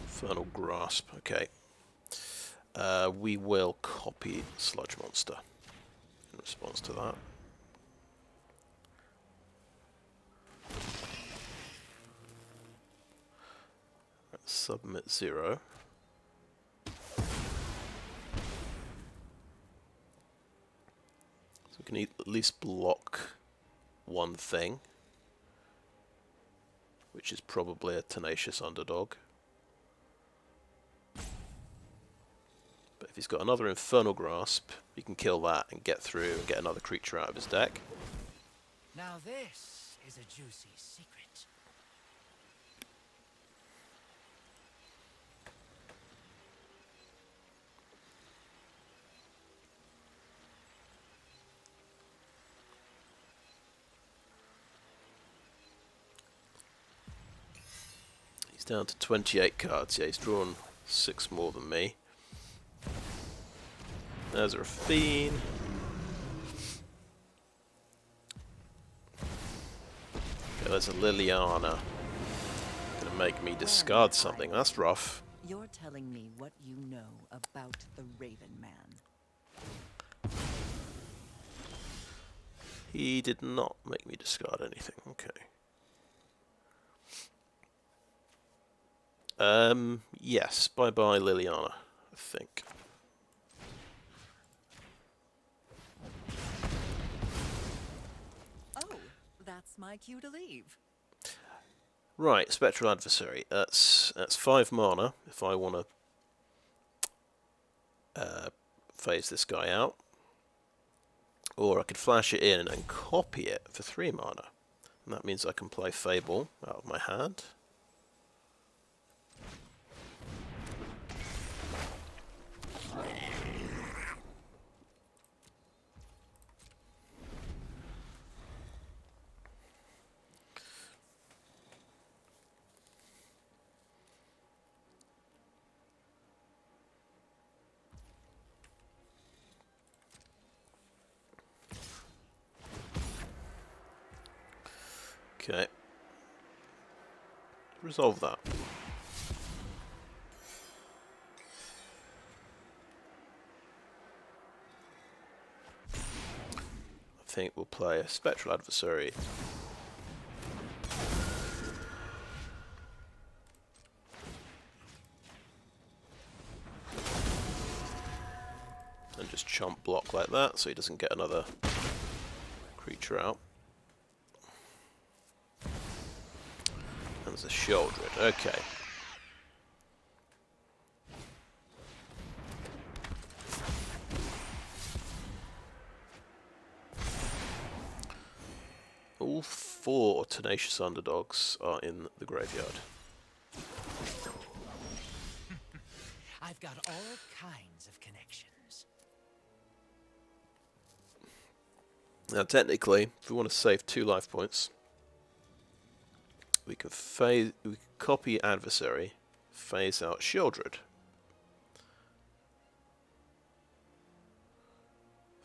Infernal Grasp, okay. We will copy Sludge Monster in response to that. Submit 0. So we can at least block one thing, which is probably a Tenacious Underdog. But if he's got another Infernal Grasp, he can kill that and get through and get another creature out of his deck. Now this is a juicy secret. He's down to 28 cards. Yeah, he's drawn 6 more than me. There's a Rafine. Okay, there's a Liliana. Gonna make me discard something. That's rough. You're telling me what you know about the Raven Man. He did not make me discard anything. Okay. Yes. Bye-bye, Liliana, I think. Oh, that's my cue to leave. Right, Spectral Adversary. That's 5 mana if I want to phase this guy out. Or I could flash it in and copy it for 3 mana. And that means I can play Fable out of my hand. Okay. Resolve that. I think we'll play a Spectral Adversary. And just chomp block like that so he doesn't get another creature out. And there's a Sheoldred. Okay. All 4 Tenacious Underdogs are in the graveyard. I've got all kinds of connections. Now, technically, if we want to save 2 life points, we can copy adversary, phase out Shieldred.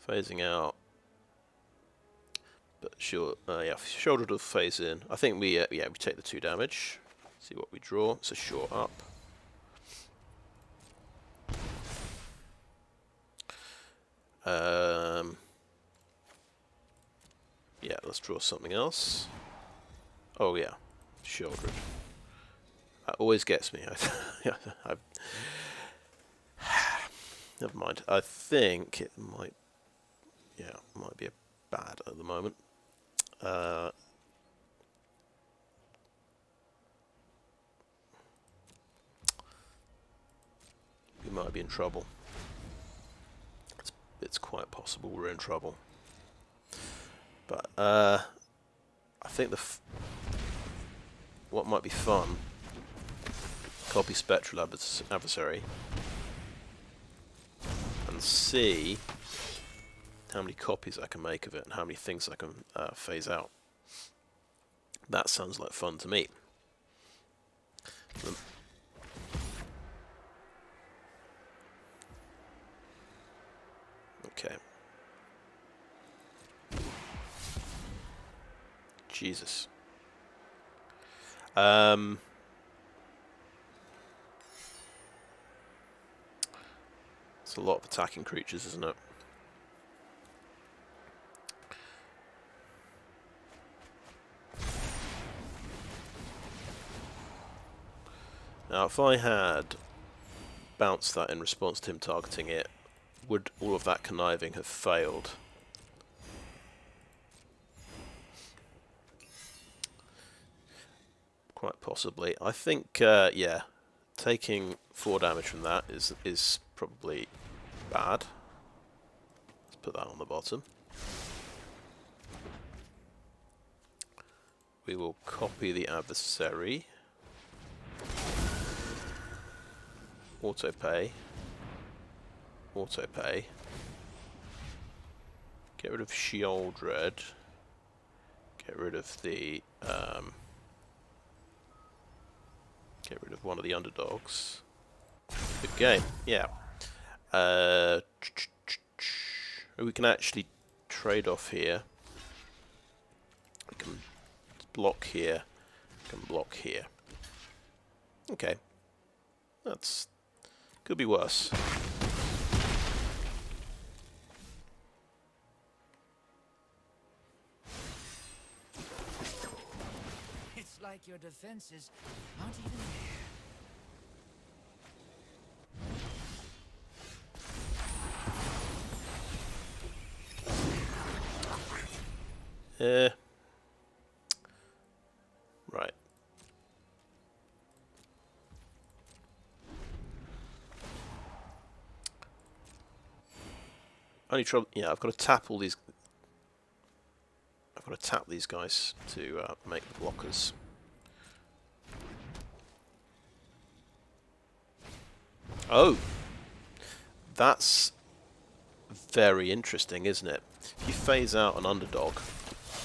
Phasing out, but sure, yeah, Shieldred will phase in. I think we take the 2 damage. See what we draw. It's a short up. Yeah, let's draw something else. Oh yeah, Shieldred. That always gets me. Never mind. I think it might. Yeah, might be a bad at the moment. We might be in trouble. It's quite possible we're in trouble. But I think what might be fun, copy Spectral Adversary and see how many copies I can make of it and how many things I can phase out. That sounds like fun to me. Okay. Jesus. It's a lot of attacking creatures, isn't it? Now, if I had bounced that in response to him targeting it, would all of that conniving have failed? Quite possibly. I think, yeah, taking 4 damage from that is probably bad. Let's put that on the bottom. We will copy the adversary. Autopay. Autopay. Get rid of Shieldred. Get rid of the get rid of one of the underdogs. Good game, yeah. We can actually trade off here. We can block here. We can block here. Okay. That's could be worse. It's like your defenses aren't even there. Right. Only trouble. Yeah, I've got to tap all these. I've got to tap these guys to make the blockers. Oh, that's very interesting, isn't it? If you phase out an underdog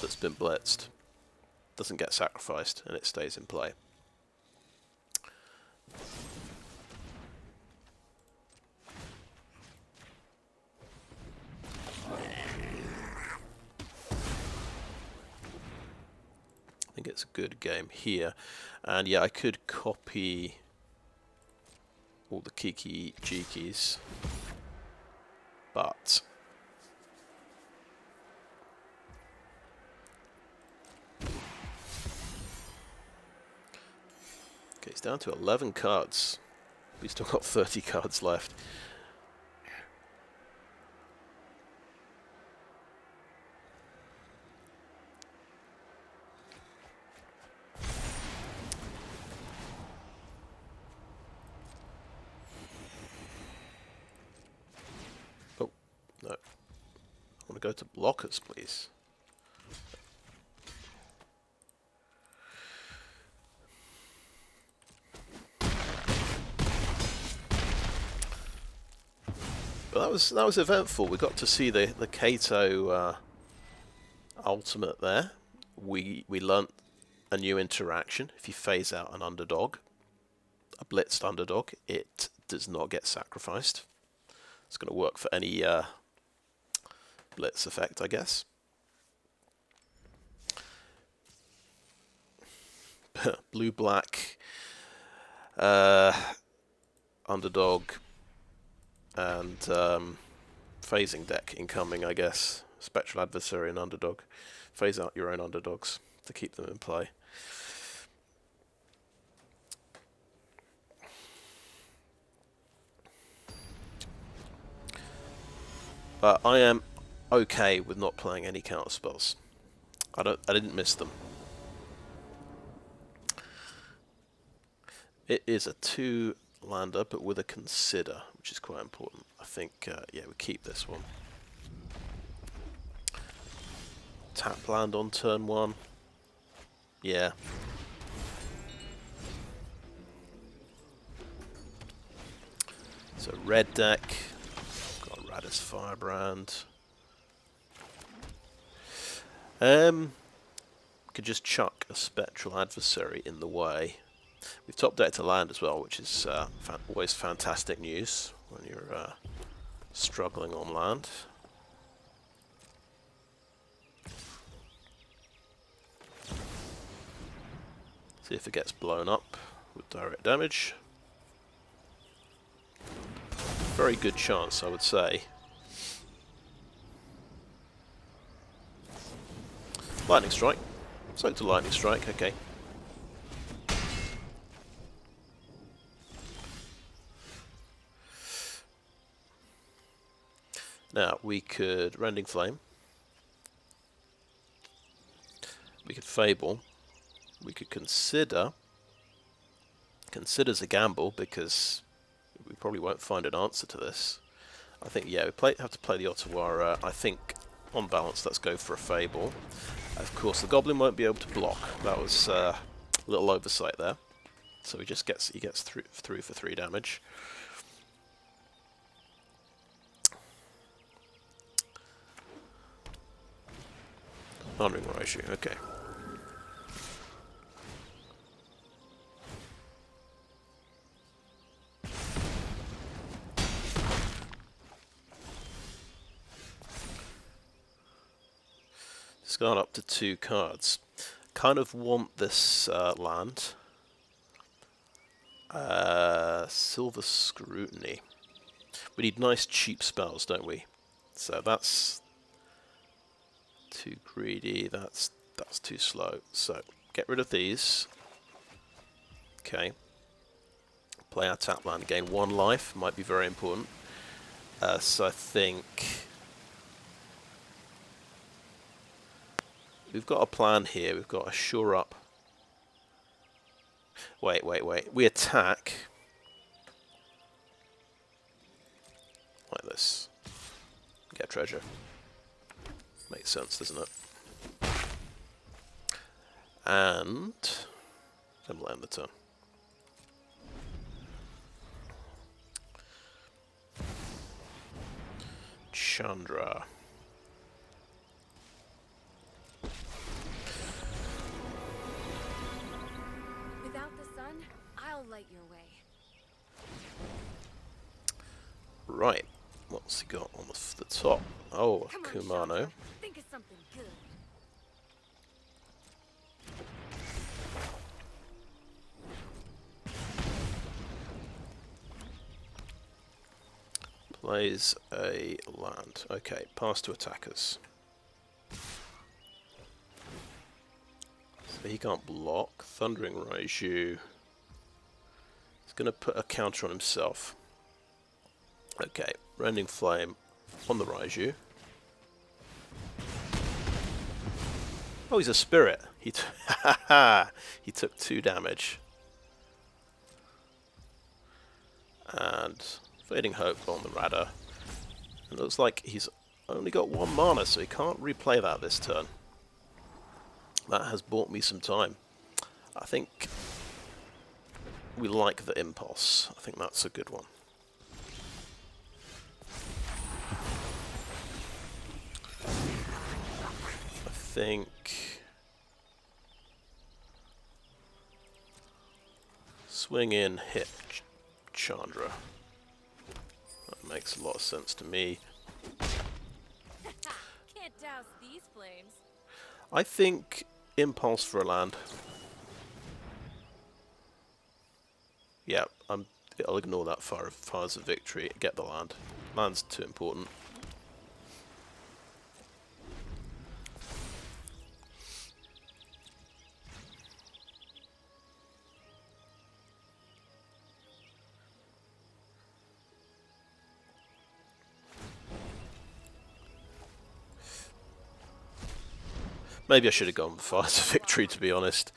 that's been blitzed, doesn't get sacrificed, and it stays in play. I think it's a good game here, and yeah, I could copy all the Kiki Jikis, but okay, it's down to 11 cards. We've still got 30 cards left. Oh, no. I want to go to blockers, please. But that was eventful. We got to see the Kato ultimate there, we learnt a new interaction. If you phase out an underdog, a blitzed underdog, it does not get sacrificed. It's going to work for any blitz effect, I guess. Blue-black underdog and phasing deck incoming, I guess. Spectral adversary and underdog. Phase out your own underdogs to keep them in play. But I am okay with not playing any counter spells. I didn't miss them. It is a 2-lander, but with a consider, which is quite important. I think, yeah, we keep this one. Tap land on turn 1. Yeah. So red deck. Got Radis Firebrand. Could just chuck a Spectral Adversary in the way. We've top decked to land as well, which is always fantastic news when you're struggling on land. See if it gets blown up with direct damage. Very good chance, I would say. Lightning Strike. Soak to Lightning Strike, okay. Now, we could Rending Flame. We could Fable. We could consider. Consider's a gamble because we probably won't find an answer to this. I think, yeah, we have to play the Otawara. I think, on balance, let's go for a Fable. Of course, the Goblin won't be able to block. That was a little oversight there. So he gets through for 3 damage. Thundering Ratio, okay. It's gone up to 2 cards. Kind of want this land. Silver Scrutiny. We need nice cheap spells, don't we? So that's too greedy. That's too slow. So get rid of these. Okay. Play our tap land. Gain 1 life. Might be very important. So I think we've got a plan here. We've got a shore up. Wait. We attack like this. Get treasure. Makes sense, doesn't it? And then we'll end the turn. Chandra. Without the sun, I'll light your way. Right. What's he got on the top? Oh, Come on, Kumano. Chandra. Think of something good. Plays a land. Okay, pass to attackers. So he can't block. Thundering Raiju. He's going to put a counter on himself. Okay, Rending Flame on the Raiju. Oh, he's a spirit. He took 2 damage. And Fading Hope on the Radar. It looks like he's only got 1 mana, so he can't replay that this turn. That has bought me some time. I think we like the Impulse. I think that's a good one. I think swing in, hit Chandra. That makes a lot of sense to me. Can't douse these flames. I think impulse for a land. Yeah, I'll ignore that fire's a victory. Get the land. Land's too important. Maybe I should have gone with fire's a victory, to be honest.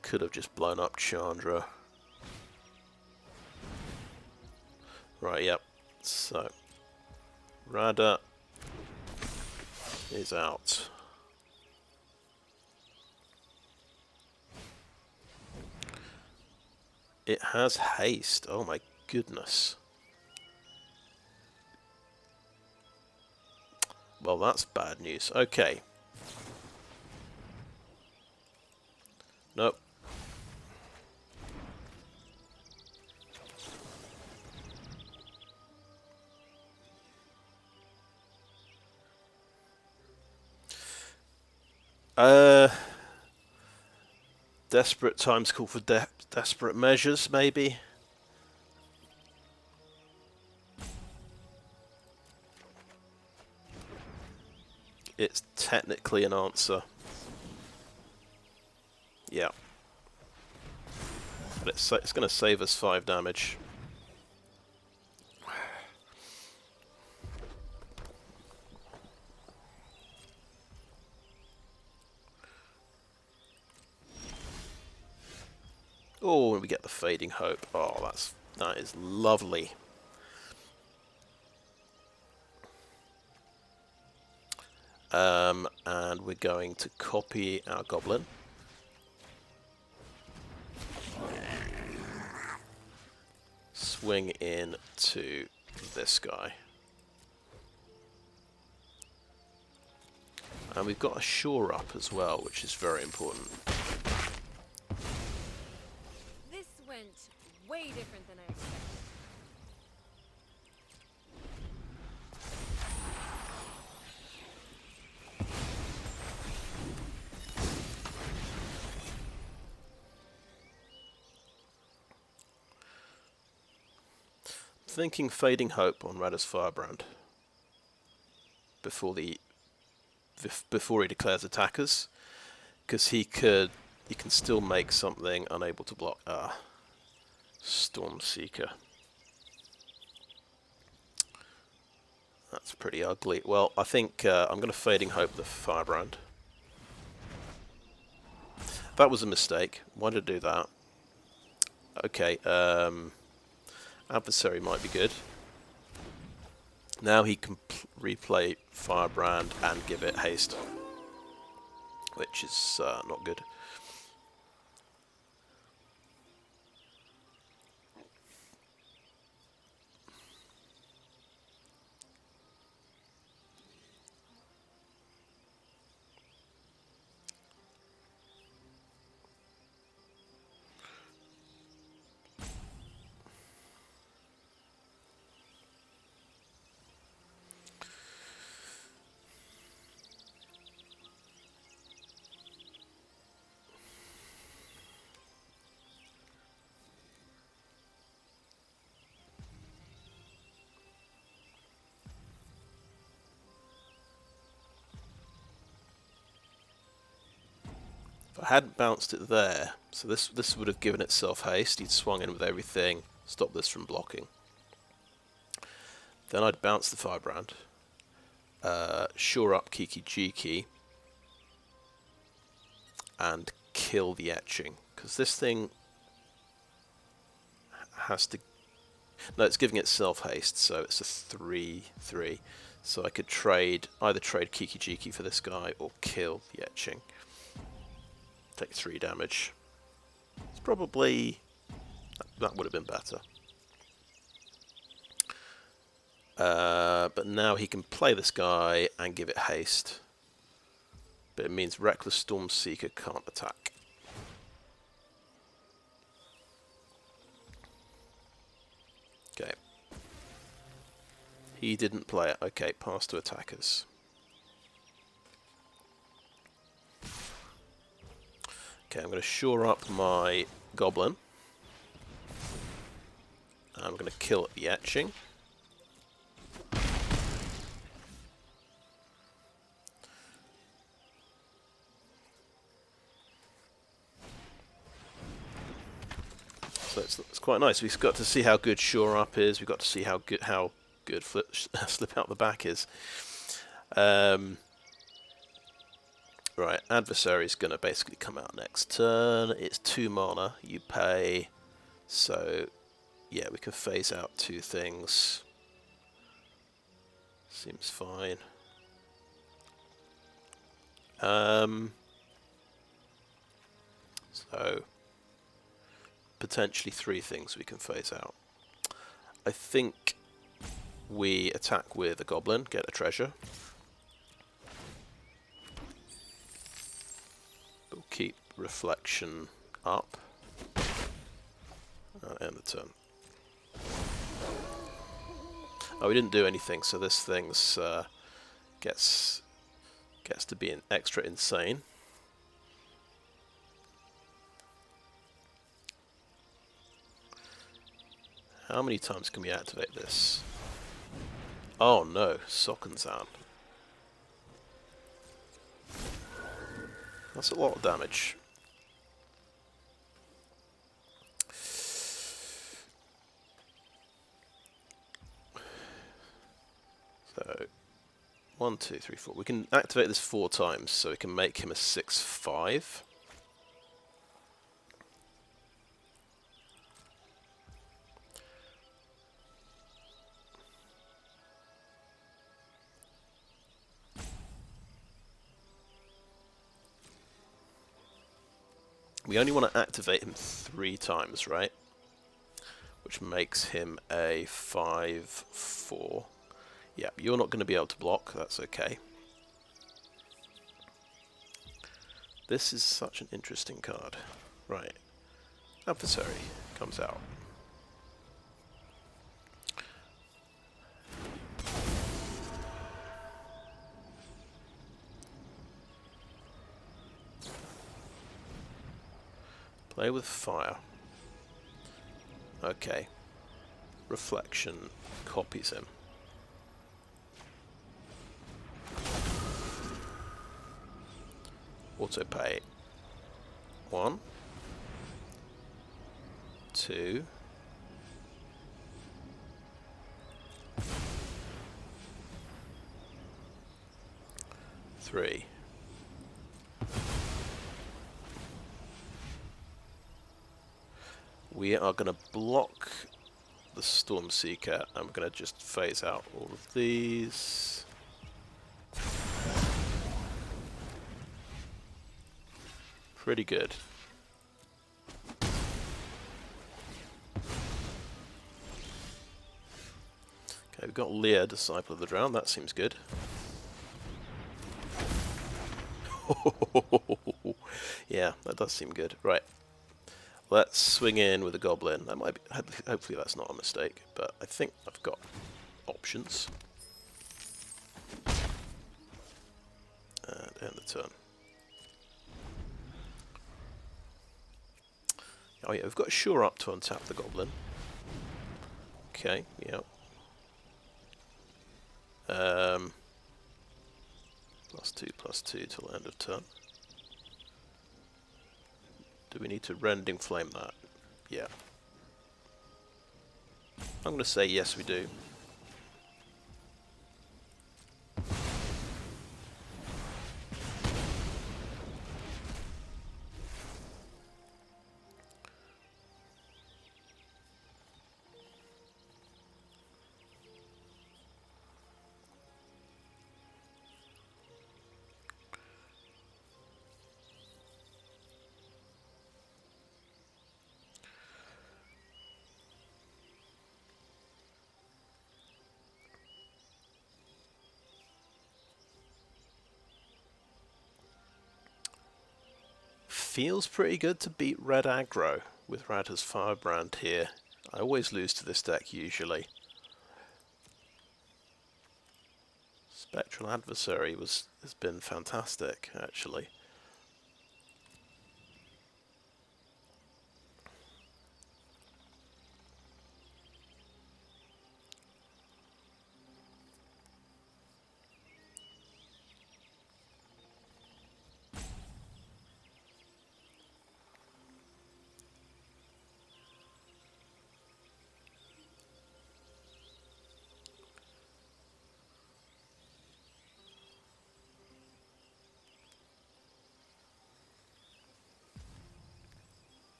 Could have just blown up Chandra. Right, yep. So, Radha is out. It has haste. Oh my goodness. Well, that's bad news. Okay. Nope. Desperate times call for desperate measures, maybe. It's technically an answer. Yeah. But it's going to save us 5 damage. Oh, and we get the Fading Hope. Oh, that is lovely. And we're going to copy our goblin. Swing in to this guy. And we've got a shore up as well, which is very important. This went way different than I expected. Thinking Fading Hope on Radha's Firebrand before he declares attackers, because he can still make something unable to block. Stormseeker. That's pretty ugly. Well, I think I'm going to Fading Hope the Firebrand. That was a mistake. Why did I do that? Okay. Adversary might be good. Now he can replay Firebrand and give it haste, which is not good. If I hadn't bounced it there, so this would have given itself haste. He'd swung in with everything, stop this from blocking. Then I'd bounce the Firebrand, shore up Kiki Jiki, and kill the etching, because this thing has to. No, it's giving itself haste, so it's a 3/3. So I could either trade Kiki Jiki for this guy or kill the etching. Take 3 damage. It's probably that would have been better. But now he can play this guy and give it haste. But it means Reckless Stormseeker can't attack. Okay. He didn't play it. Okay, pass to attackers. Okay, I'm going to shore up my goblin. I'm going to kill the etching. So it's quite nice. We've got to see how good shore up is. We've got to see how good slip out the back is. Right, adversary's going to basically come out next turn. It's 2 mana. You pay. So, yeah, we can phase out 2 things. Seems fine. So, potentially 3 things we can phase out. I think we attack with a goblin, get a treasure. We'll keep reflection up. End the turn. Oh, we didn't do anything, so this thing's gets to be an extra insane. How many times can we activate this? Oh no, Sokenzan. That's a lot of damage. So, 1, 2, 3, 4. We can activate this 4 times, so we can make him a 6/5. We only want to activate him 3 times, right? Which makes him a 5/4. Yeah, you're not going to be able to block, that's okay. This is such an interesting card. Right. Adversary comes out. Play with fire. Okay. Reflection copies him. Auto pay. 1, 2, 3. We are going to block the Stormseeker. I'm going to just phase out all of these. Pretty good. Okay, we've got Lier, Disciple of the Drowned. That seems good. Yeah, that does seem good. Right. Let's swing in with a goblin. That might be, hopefully that's not a mistake, but I think I've got options. And end the turn. Oh yeah, we've got Shore Up to untap the goblin. Okay, yeah. +2/+2 till end of turn. Do we need to Rending Flame that? Yeah. I'm going to say yes, we do. feels pretty good to beat red aggro with Radha's Firebrand here. I always lose to this deck usually. Spectral Adversary has been fantastic actually.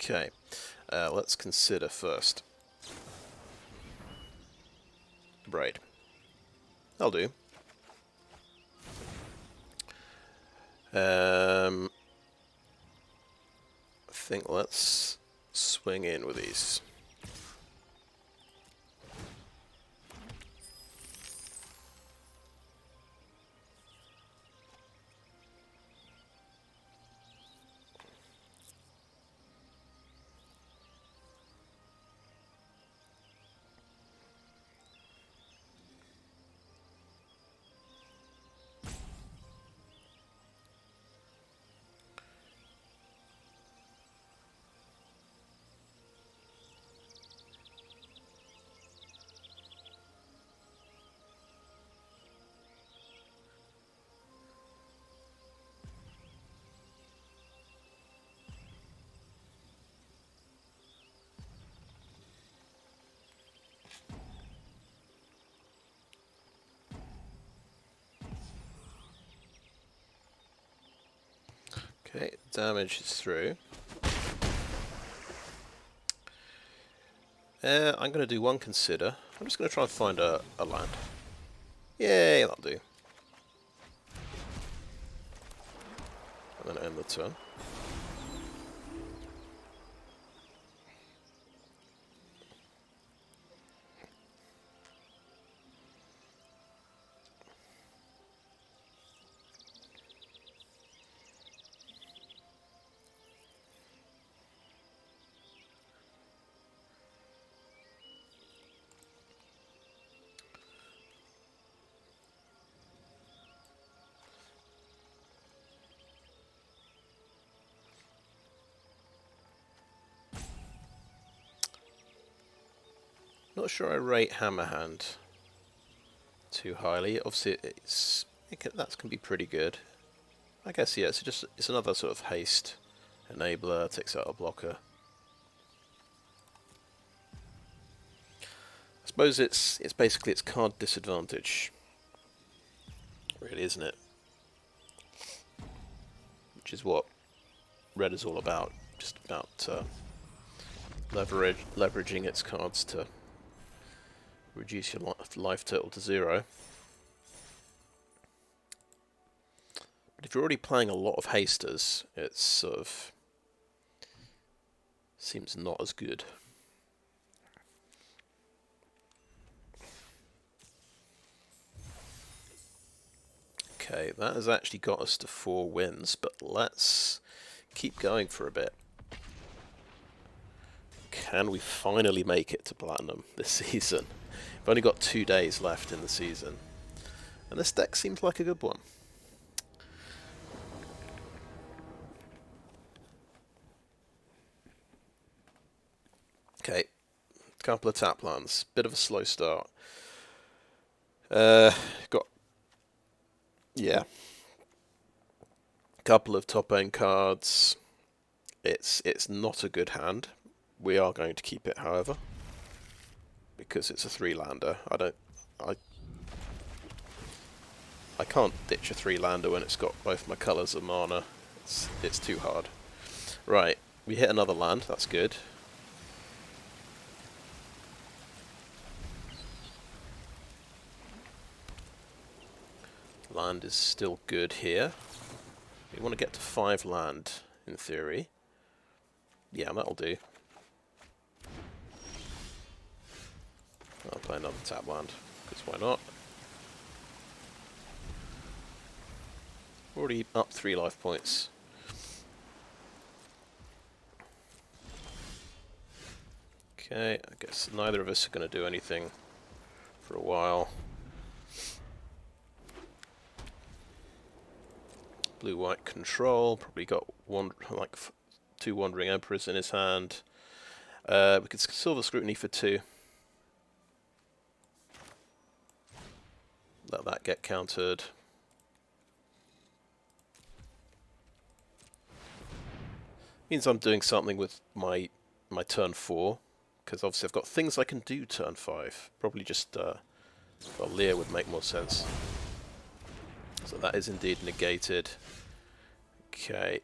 Okay, let's consider first. Braid. I'll do. I think let's swing in with these. Okay, damage is through. I'm going to do one consider. I'm just going to try and find a land. Yay, that'll do. And then end the turn. Not sure I rate Hammerhand too highly. Obviously, that can be pretty good. I guess yeah. It's another sort of haste enabler. Takes out a blocker. I suppose it's basically its card disadvantage, really, isn't it? Which is what red is all about. Just about leveraging its cards to reduce your life total to 0. But if you're already playing a lot of hasters, it's sort of seems not as good. Okay, that has actually got us to 4 wins, but let's keep going for a bit. Can we finally make it to Platinum this season? We've only got 2 days left in the season. And this deck seems like a good one. Okay, a couple of tap lands. Bit of a slow start. Got... yeah. Couple of top end cards. It's not a good hand. We are going to keep it, however, because it's a 3-lander. I can't ditch a 3-lander when it's got both my colours of mana. It's too hard. Right, we hit another land. That's good. Land is still good here. We want to get to 5 land, in theory. Yeah, that'll do. I'll play another tap land, because why not? Already up 3 life points. Okay, I guess neither of us are going to do anything for a while. Blue-white control, probably got like 2 Wandering Emperors in his hand. We could Silver Scrutiny for 2. Let that get countered. Means I'm doing something with my turn 4, because obviously I've got things I can do turn 5. Probably just, well, Lier would make more sense. So that is indeed negated. Okay,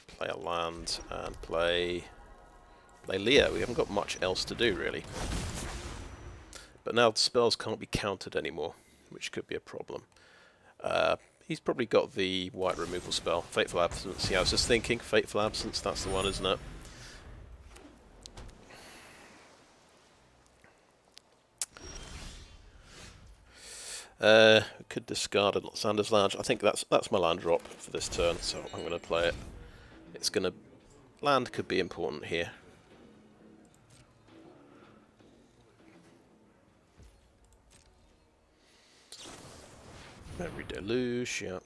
play a land and play Lier. We haven't got much else to do, really. But now the spells can't be countered anymore, which could be a problem. He's probably got the white removal spell. Fateful Absence. Yeah, I was just thinking, Fateful Absence, that's the one, isn't it? We could discard Xander's Lounge. I think that's my land drop for this turn, so I'm going to play it. It's going to... Land could be important here. Memory Deluge, yeah.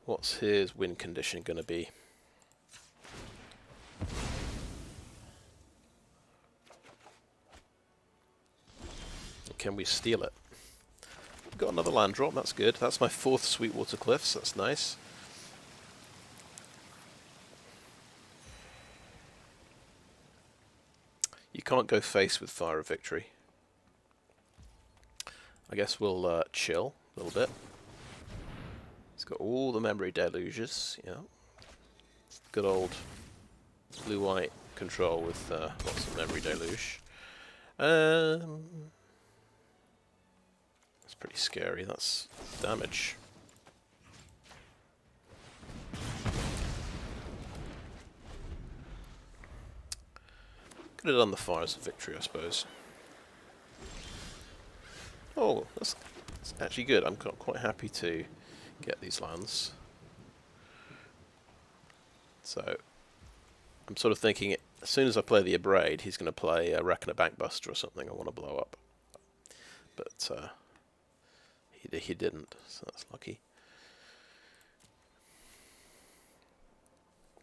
What's his win condition going to be? Can we steal it? Got another land drop, that's good. That's my 4th Sweetwater Cliffs, that's nice. You can't go face with Fire of Victory. I guess we'll chill a little bit. It's got all the Memory Deluges, yeah. Good old blue-white control with lots of Memory Deluge. That's pretty scary, that's damage. Could have done the Fires of Victory, I suppose. Oh, that's actually good. I'm quite happy to get these lands. So, I'm sort of thinking, as soon as I play the Abrade, he's going to play a Reckoner Bankbuster or something I want to blow up. But he didn't, so that's lucky.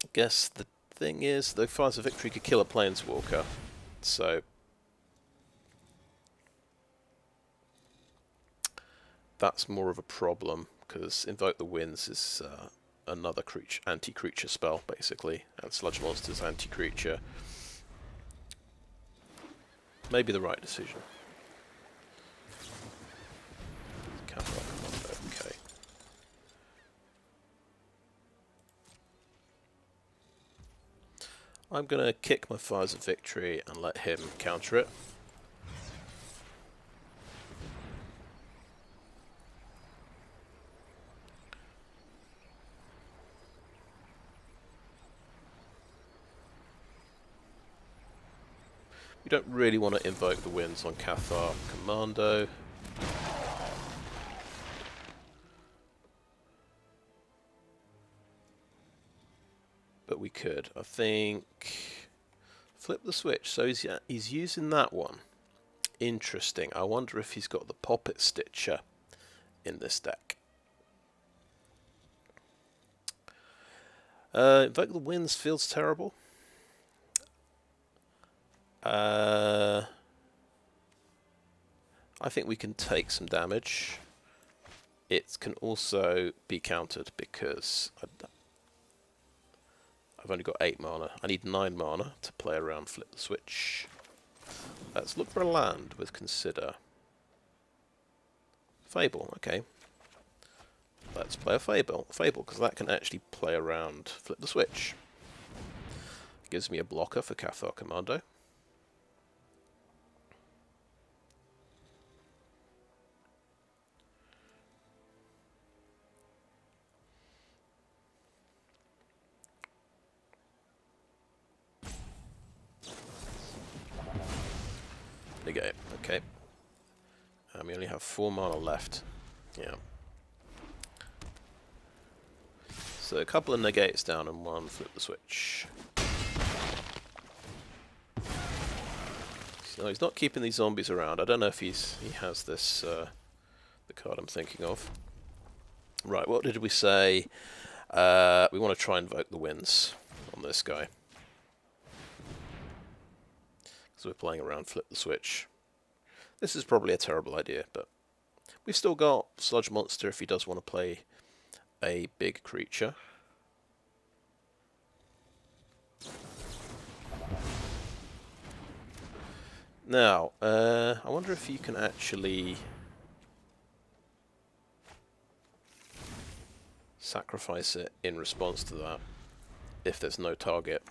I guess the thing is, the Fires of Victory could kill a Planeswalker, so that's more of a problem, because Invoke the Winds is another anti-creature spell, basically, and Sludge Monster's anti-creature. Maybe the right decision. Okay. I'm going to kick my Fires of Victory and let him counter it. We don't really want to Invoke the Winds on Cathar Commando. But we could. I think... Flip the switch. So he's using that one. Interesting. I wonder if he's got the Poppet Stitcher in this deck. Invoke the Winds feels terrible. I think we can take some damage. It can also be countered because I've only got 8 mana. I need 9 mana to play around Flip the Switch. Let's look for a land with Consider. Fable, okay. Let's play a Fable, because that can actually play around Flip the Switch. Gives me a blocker for Cathar Commando. Negate, okay. And we only have 4 mana left. Yeah. So a couple of negates down and 1 flip the switch. So he's not keeping these zombies around. I don't know if he has this, the card I'm thinking of. Right, what did we say? We want to try and invoke the winds on this guy. So we're playing around flip the switch. This is probably a terrible idea, but we've still got Sludge Monster if he does want to play a big creature. Now, I wonder if you can actually sacrifice it in response to that, if there's no target.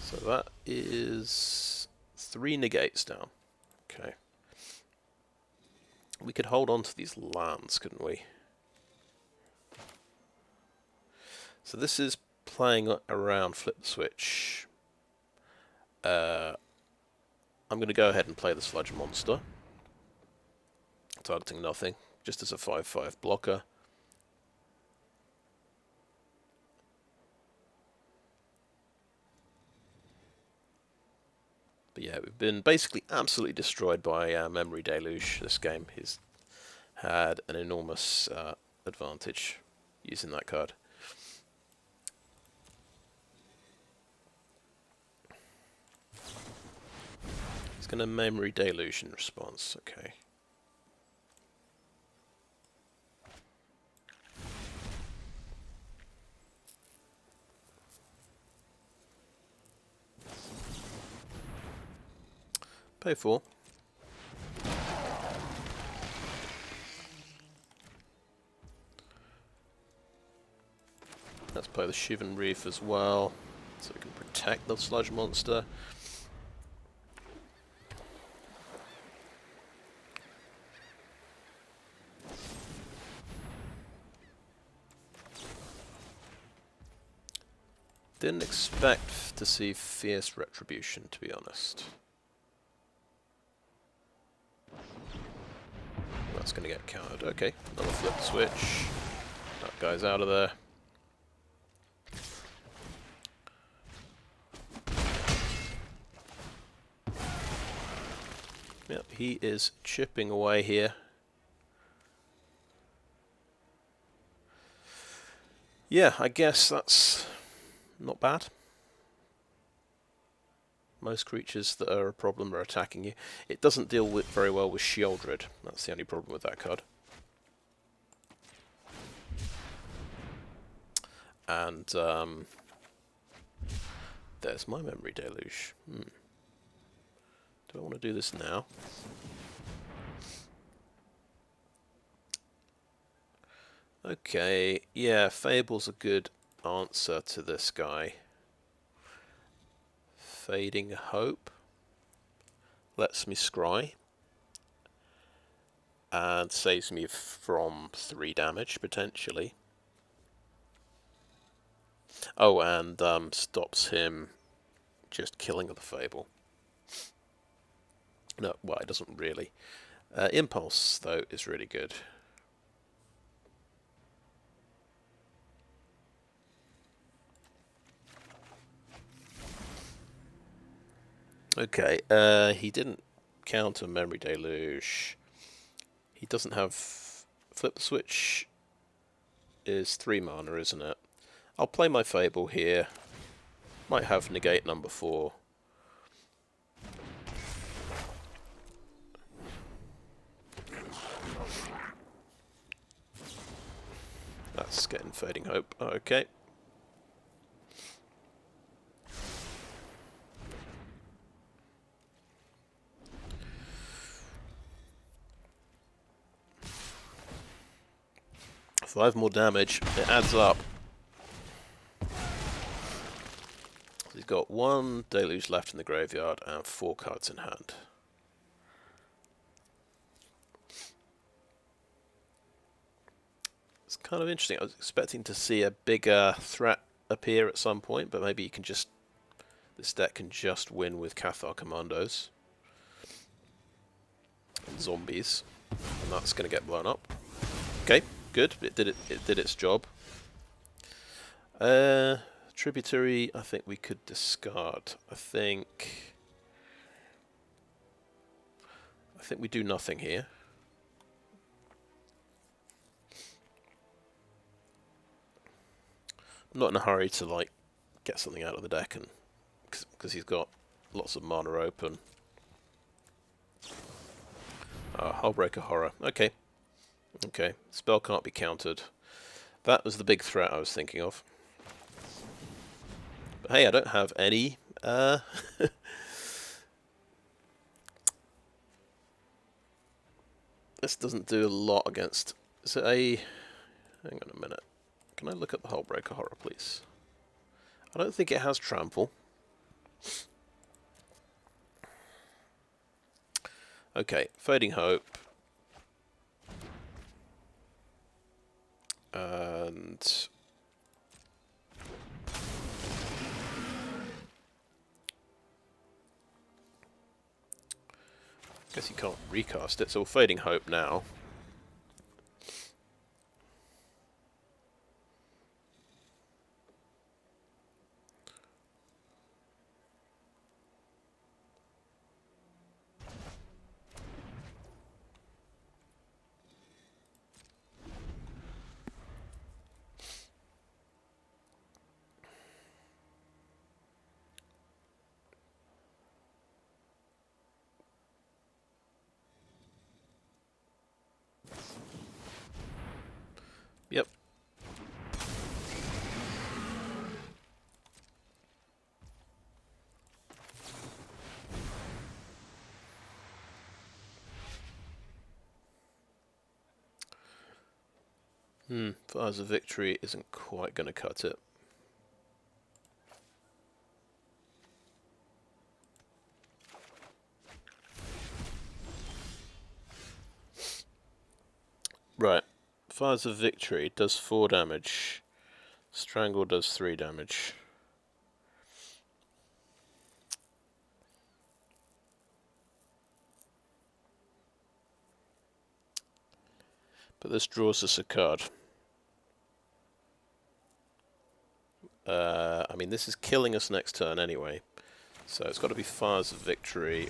So that is 3 negates down. Okay. We could hold on to these lands, couldn't we? So this is playing around flip the switch. I'm going to go ahead and play the Sludge Monster. Targeting nothing, just as a 5/5 blocker. But yeah, we've been basically absolutely destroyed by Memory Deluge this game. He's had an enormous advantage using that card. He's going to Memory Deluge in response, okay. Pay 4. Let's play the Shivan Reef as well, so we can protect the Sludge Monster. Didn't expect to see Fierce Retribution, to be honest. That's going to get countered. Okay, another flip switch. That guy's out of there. Yep, he is chipping away here. Yeah, I guess that's not bad. Most creatures that are a problem are attacking you. It doesn't deal with very well with Sheoldred. That's the only problem with that card. And there's my Memory Deluge. Do I want to do this now? Okay, yeah, Fable's a good answer to this guy. Fading Hope lets me scry and saves me from 3 damage potentially. Oh, and stops him just killing the Fable. No, well, it doesn't really. Impulse, though, is really good. Okay, he didn't counter Memory Deluge. He doesn't have... Flip the Switch is 3 mana, isn't it? I'll play my Fable here. Might have negate number 4. That's getting Fading Hope. Okay. 5 more damage. It adds up. He's got 1 Deluge left in the graveyard and 4 cards in hand. It's kind of interesting. I was expecting to see a bigger threat appear at some point, but maybe you can just... This deck can just win with Cathar Commandos. And zombies. And that's going to get blown up. Okay, good. It did its job. Tributary, I think we could discard. I think we do nothing here. I'm not in a hurry to like get something out of the deck, and because he's got lots of mana open. Hullbreaker Horror. Okay. Okay. Spell can't be countered. That was the big threat I was thinking of. But hey, I don't have any... This doesn't do a lot against... Is it a... Hang on a minute. Can I look at the Hullbreaker Horror, please? I don't think it has Trample. Okay, Fading Hope. And... guess you can't recast it, so we're Fading Hope now. Yep. Fires of Victory isn't quite going to cut it. Right. Fires of Victory does 4 damage. Strangle does 3 damage. But this draws us a card. I mean, this is killing us next turn anyway. So it's got to be Fires of Victory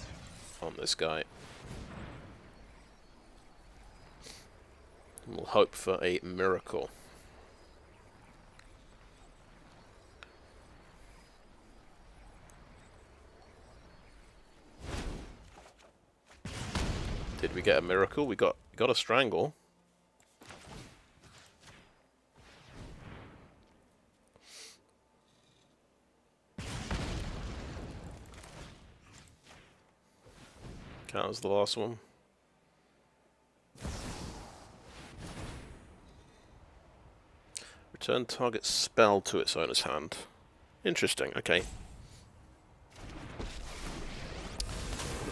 on this guy. And we'll hope for a miracle. Did we get a miracle? We got a Strangle. That was the last one. Return target spell to its owner's hand. Interesting. Okay.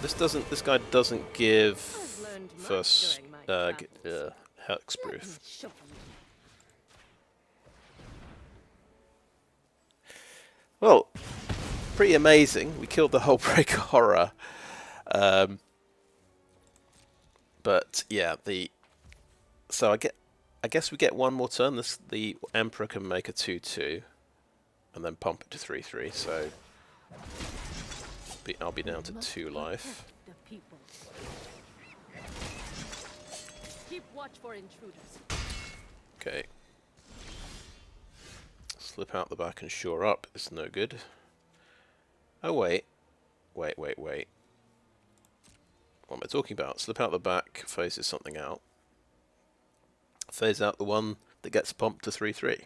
This guy doesn't give first hexproof. Well, pretty amazing. We killed the Hullbreaker Horror. But yeah, so I guess we get one more turn. The Emperor can make a 2/2 and then pump it to 3/3. So I'll be down to 2 life. Keep watch for intruders. Okay. Slip out the back and shore up. It's no good. Oh wait. Wait. What am I talking about? Slip out the back, phases something out. Phase out the one that gets pumped to 3/3.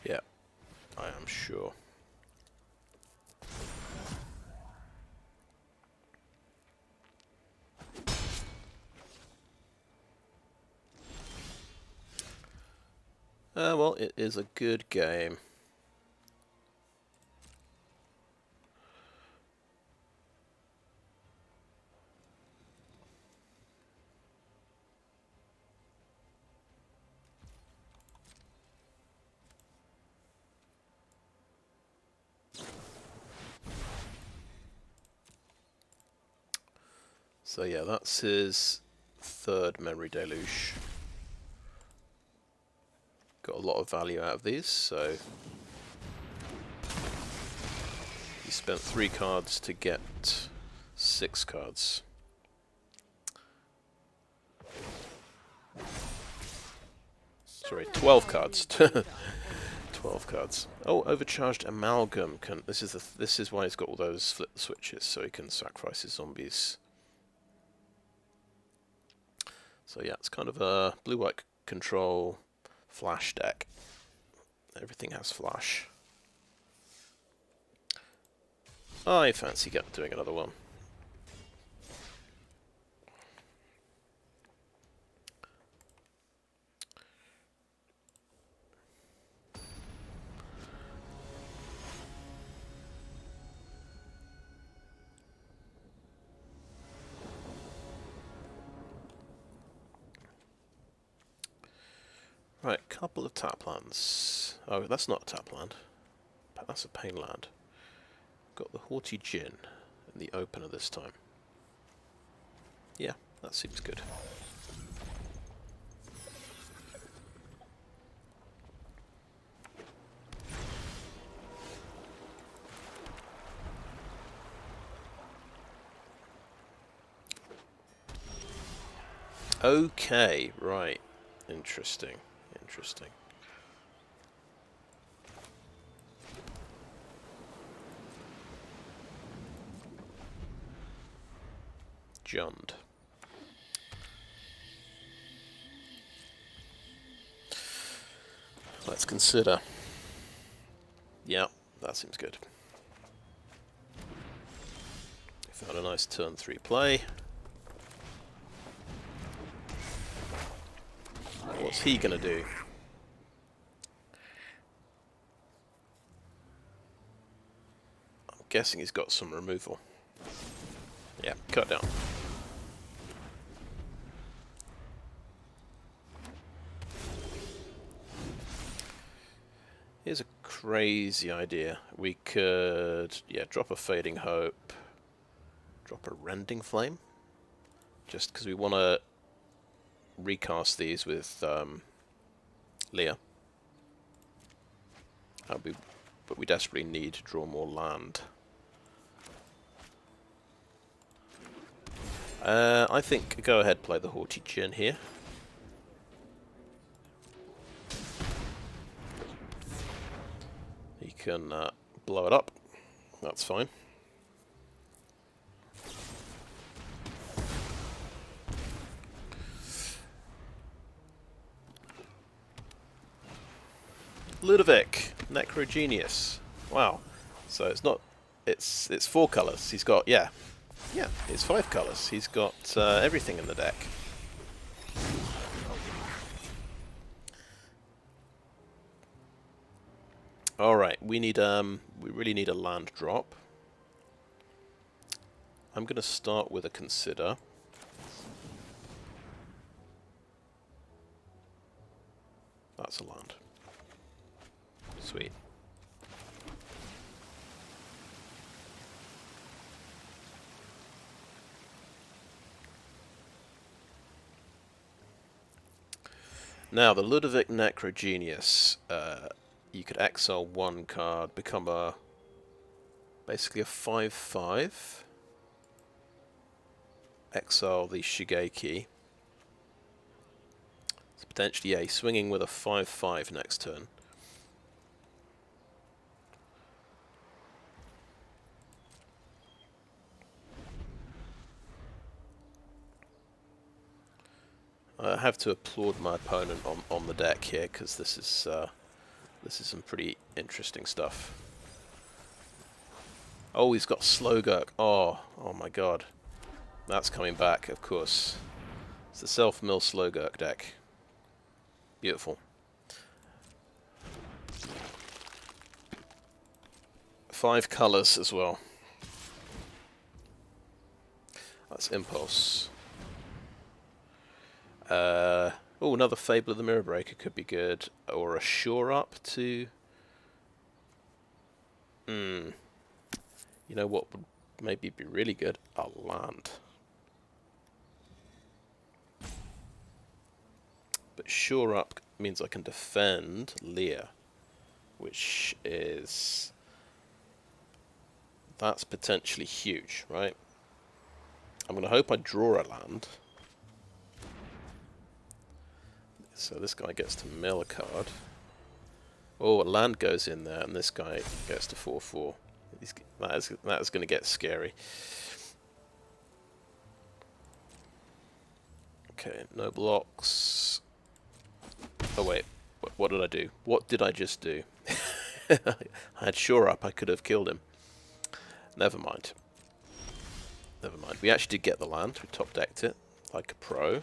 Yeah, I am sure. Well, it is a good game. So yeah, that's his third Memory Deluge. Got a lot of value out of these, so he spent 3 cards to get 6 cards. Sorry, 12 cards. 12 cards. Oh, overcharged amalgam. This is why he's got all those flip switches, so he can sacrifice his zombies. So yeah, it's kind of a blue-white control flash deck. Everything has flash. I fancy doing another one. Right, couple of tap lands. Oh, that's not a tap land. That's a pain land. Got the Haughty Djinn in the opener this time. Yeah, that seems good. Okay, right. Interesting. Interesting. Jund. Let's consider. Yeah, that seems good. Found a nice turn 3 play. What's he gonna do? I'm guessing he's got some removal. Yeah, cut down. Here's a crazy idea. We could, yeah, drop a Fading Hope, drop a Rending Flame, just because we want to recast these with Lier. But we desperately need to draw more land. I think go ahead, play the Haughty Djinn here. He can blow it up. That's fine. Ludovic, Necrogenius. Wow. So it's not. It's 4 colours. He's got it's 5 colours. He's got everything in the deck. All right, we really need a land drop. I'm going to start with a consider. That's a land. Sweet. Now, the Ludovic Necrogenius, you could exile 1 card, become basically a 5/5. Exile the Shigeki. So potentially, yeah, swinging with a 5/5 next turn. I have to applaud my opponent on the deck here, because this is This is some pretty interesting stuff. Oh, he's got Slogurk. Oh my god. That's coming back, of course. It's the self-mill Slogurk deck. Beautiful. 5 colours as well. That's Impulse. Oh, another Fable of the Mirror Breaker could be good. Or a Shore Up to... You know what would maybe be really good? A land. But Shore Up means I can defend Lier, which is... That's potentially huge, right? I'm going to hope I draw a land. So this guy gets to mill a card. Oh, a land goes in there, and this guy gets to 4/4. That is going to get scary. Okay, no blocks. Oh wait, what did I do? What did I just do? I had Shore Up, I could have killed him. Never mind. Never mind. We actually did get the land, we top decked it, like a pro.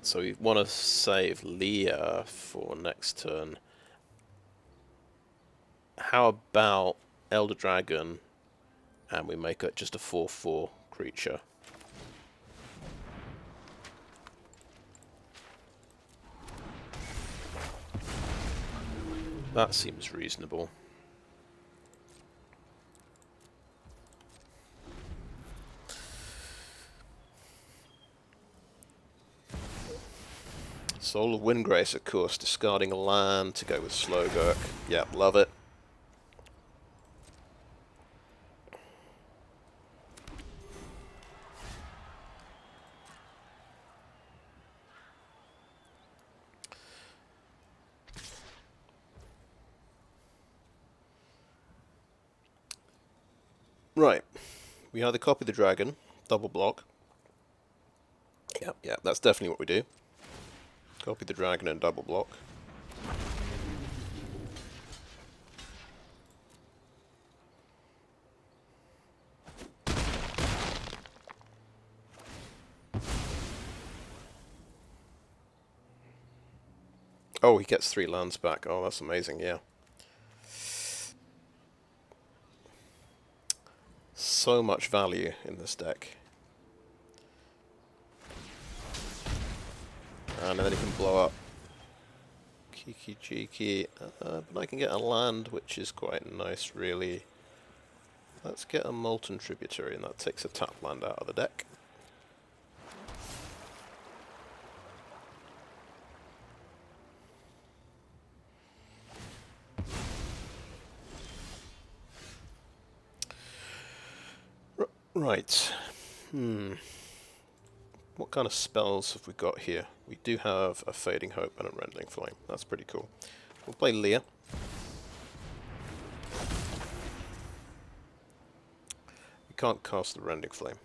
So we want to save Lier for next turn. How about Elder Dragon, and we make it just a 4/4 creature? That seems reasonable. Soul of Windgrace, of course, discarding a land to go with Slogurk. Yep, love it. Right, we either copy the dragon, double block. Yep, that's definitely what we do. Copy the dragon and double block. Oh, he gets 3 lands back. Oh, that's amazing, yeah. So much value in this deck. And then he can blow up Kiki Jiki, but I can get a land, which is quite nice, really. Let's get a Molten Tributary, and that takes a tap land out of the deck. Right. What kind of spells have we got here? We do have a Fading Hope and a Rending Flame. That's pretty cool. We'll play Lier. We can't cast the Rending Flame.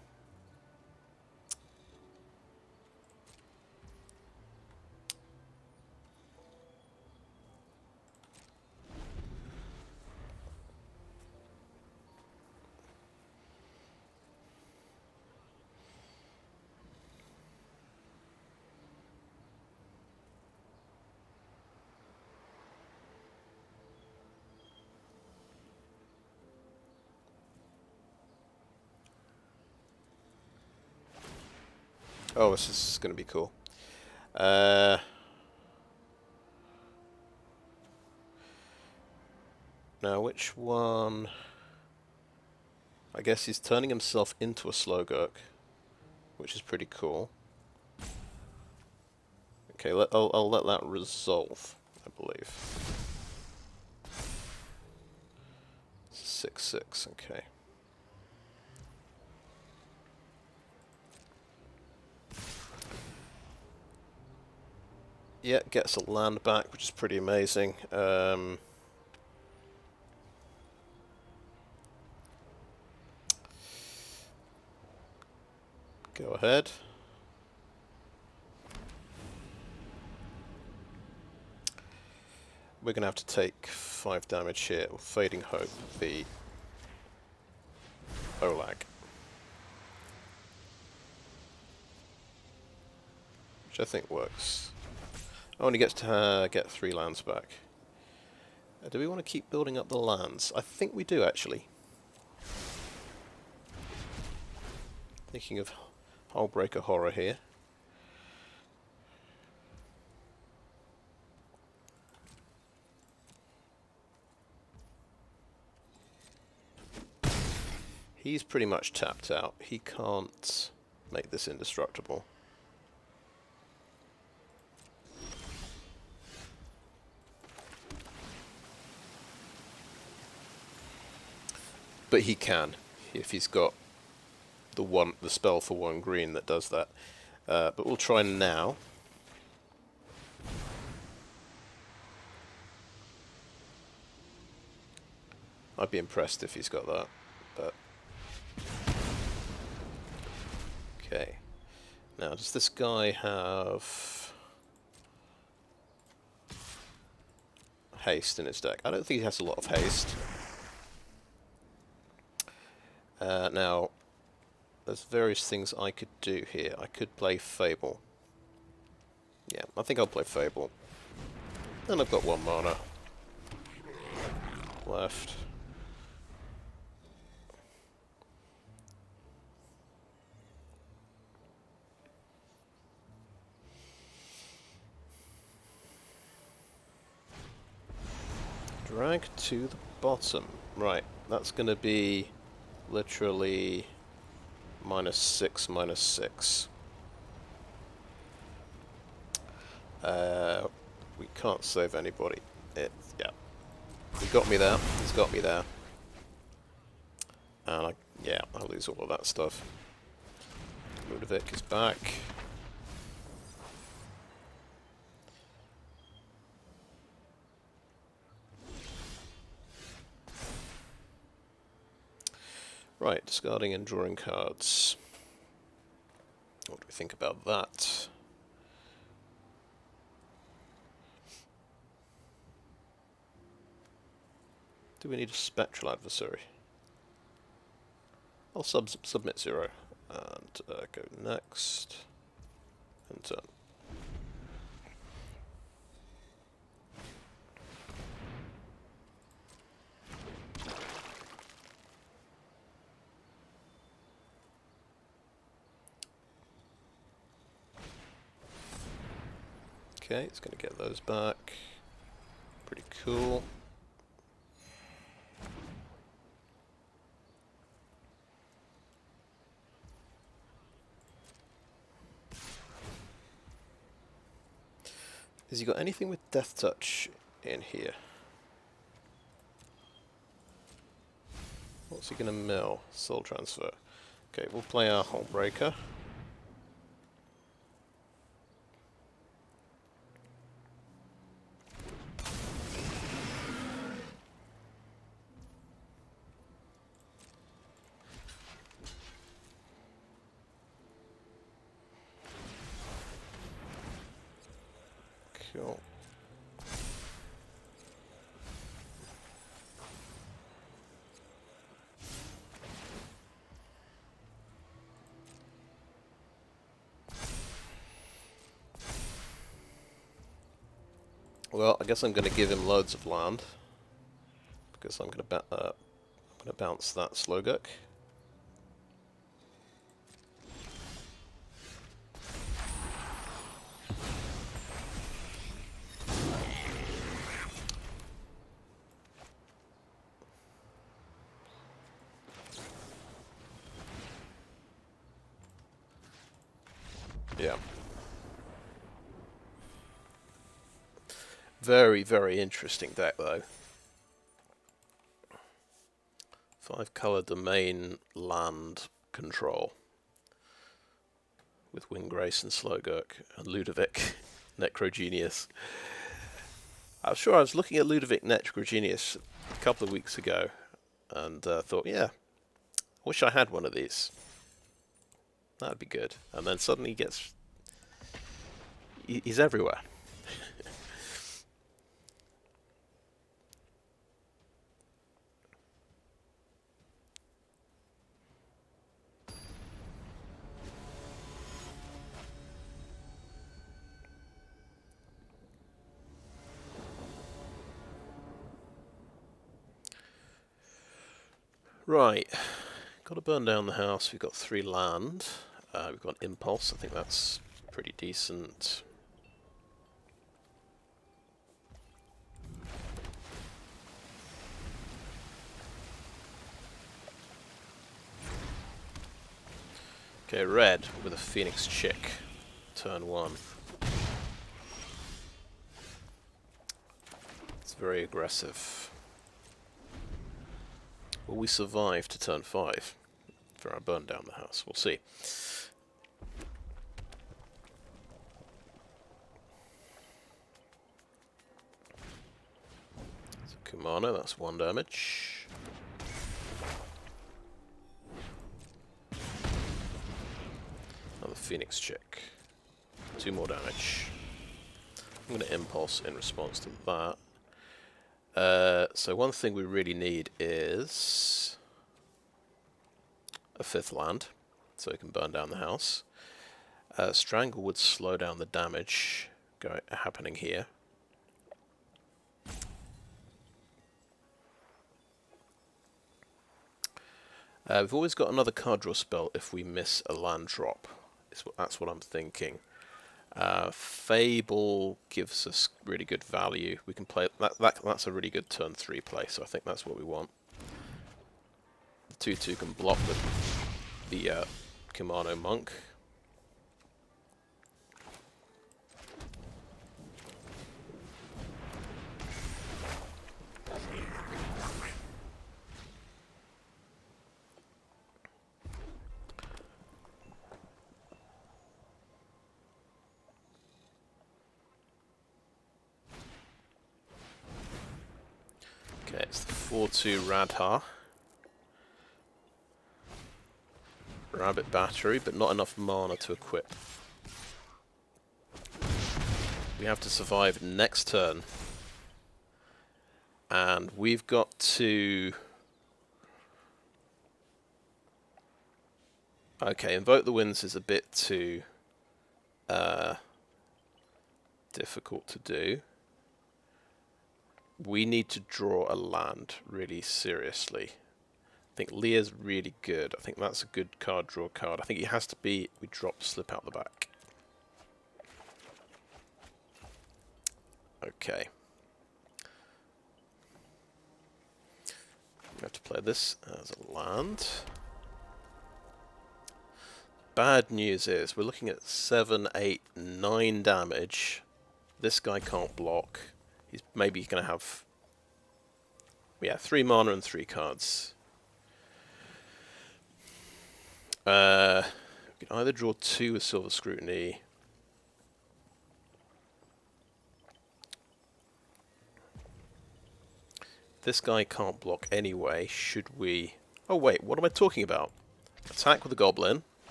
Oh, this is going to be cool. Now, which one? I guess he's turning himself into a Slogurk, which is pretty cool. Okay, I'll let that resolve, I believe. 6/6, okay. Yeah, gets a land back, which is pretty amazing. Go ahead. we're going to have to take 5 damage here, or Fading Hope, the Olag. Which I think works. Oh, and he gets to get 3 lands back. Do we want to keep building up the lands? I think we do, actually. Thinking of Hullbreaker Horror here. He's pretty much tapped out. He can't make this indestructible. But he can, if he's got the spell for 1 green that does that. But we'll try now. I'd be impressed if he's got that, but okay. Now, does this guy have haste in his deck? I don't think he has a lot of haste. Now, there's various things I could do here. I could play Fable. Yeah, I think I'll play Fable. And I've got 1 mana left. Drag to the bottom. Right, that's going to be literally -6, -6. We can't save anybody. Yeah. He got me there. He's got me there. And yeah, I lose all of that stuff. Ludovic is back. Right, discarding and drawing cards. What do we think about that? Do we need a spectral adversary? I'll submit 0 and go next and turn. Okay, it's going to get those back. Pretty cool. Has he got anything with Death Touch in here? What's he going to mill? Soul Transfer. Okay, we'll play our Hullbreaker. Cool. Well, I guess I'm going to give him loads of land because I'm going to bounce that Slowguk. Yeah. Very, very interesting deck, though. 5-color domain land control with Windgrace and Slowguk and Ludovic Necrogenius. I'm sure I was looking at Ludovic Necrogenius a couple of weeks ago and thought, yeah, I wish I had one of these. That'd be good. And then suddenly he gets... He's everywhere. Right, got to burn down the house. We've got 3 land. We've got impulse. I think that's pretty decent. Okay, red with a Phoenix Chick. Turn 1. It's very aggressive. Will we survive to turn 5 for our burn down the house? We'll see. So Kumano, that's 1 damage. Another Phoenix Chick. 2 more damage. I'm going to impulse in response to that. So one thing we really need is a 5th land, so we can burn down the house. Strangle would slow down the damage happening here. We've always got another card draw spell if we miss a land drop. That's what I'm thinking. Fable gives us really good value. We can play that's a really good turn 3 play, so I think that's what we want. The 2/2 can block the Kumano Monk. Okay, it's the 4/2 Radha. Rabbit Battery, but not enough mana to equip. We have to survive next turn. And we've got to... Okay, Invoke the Winds is a bit too difficult to do. We need to draw a land really seriously. I think Lier's really good. I think that's a good card draw card. I think it has to be we drop Slip Out the Back. Okay. We have to play this as a land. Bad news is we're looking at 7, 8, 9 damage. This guy can't block. He's maybe going to have... Yeah, 3 mana and 3 cards. We can either draw 2 with Silver Scrutiny. This guy can't block anyway. Should we... Oh wait, what am I talking about? Attack with a Goblin.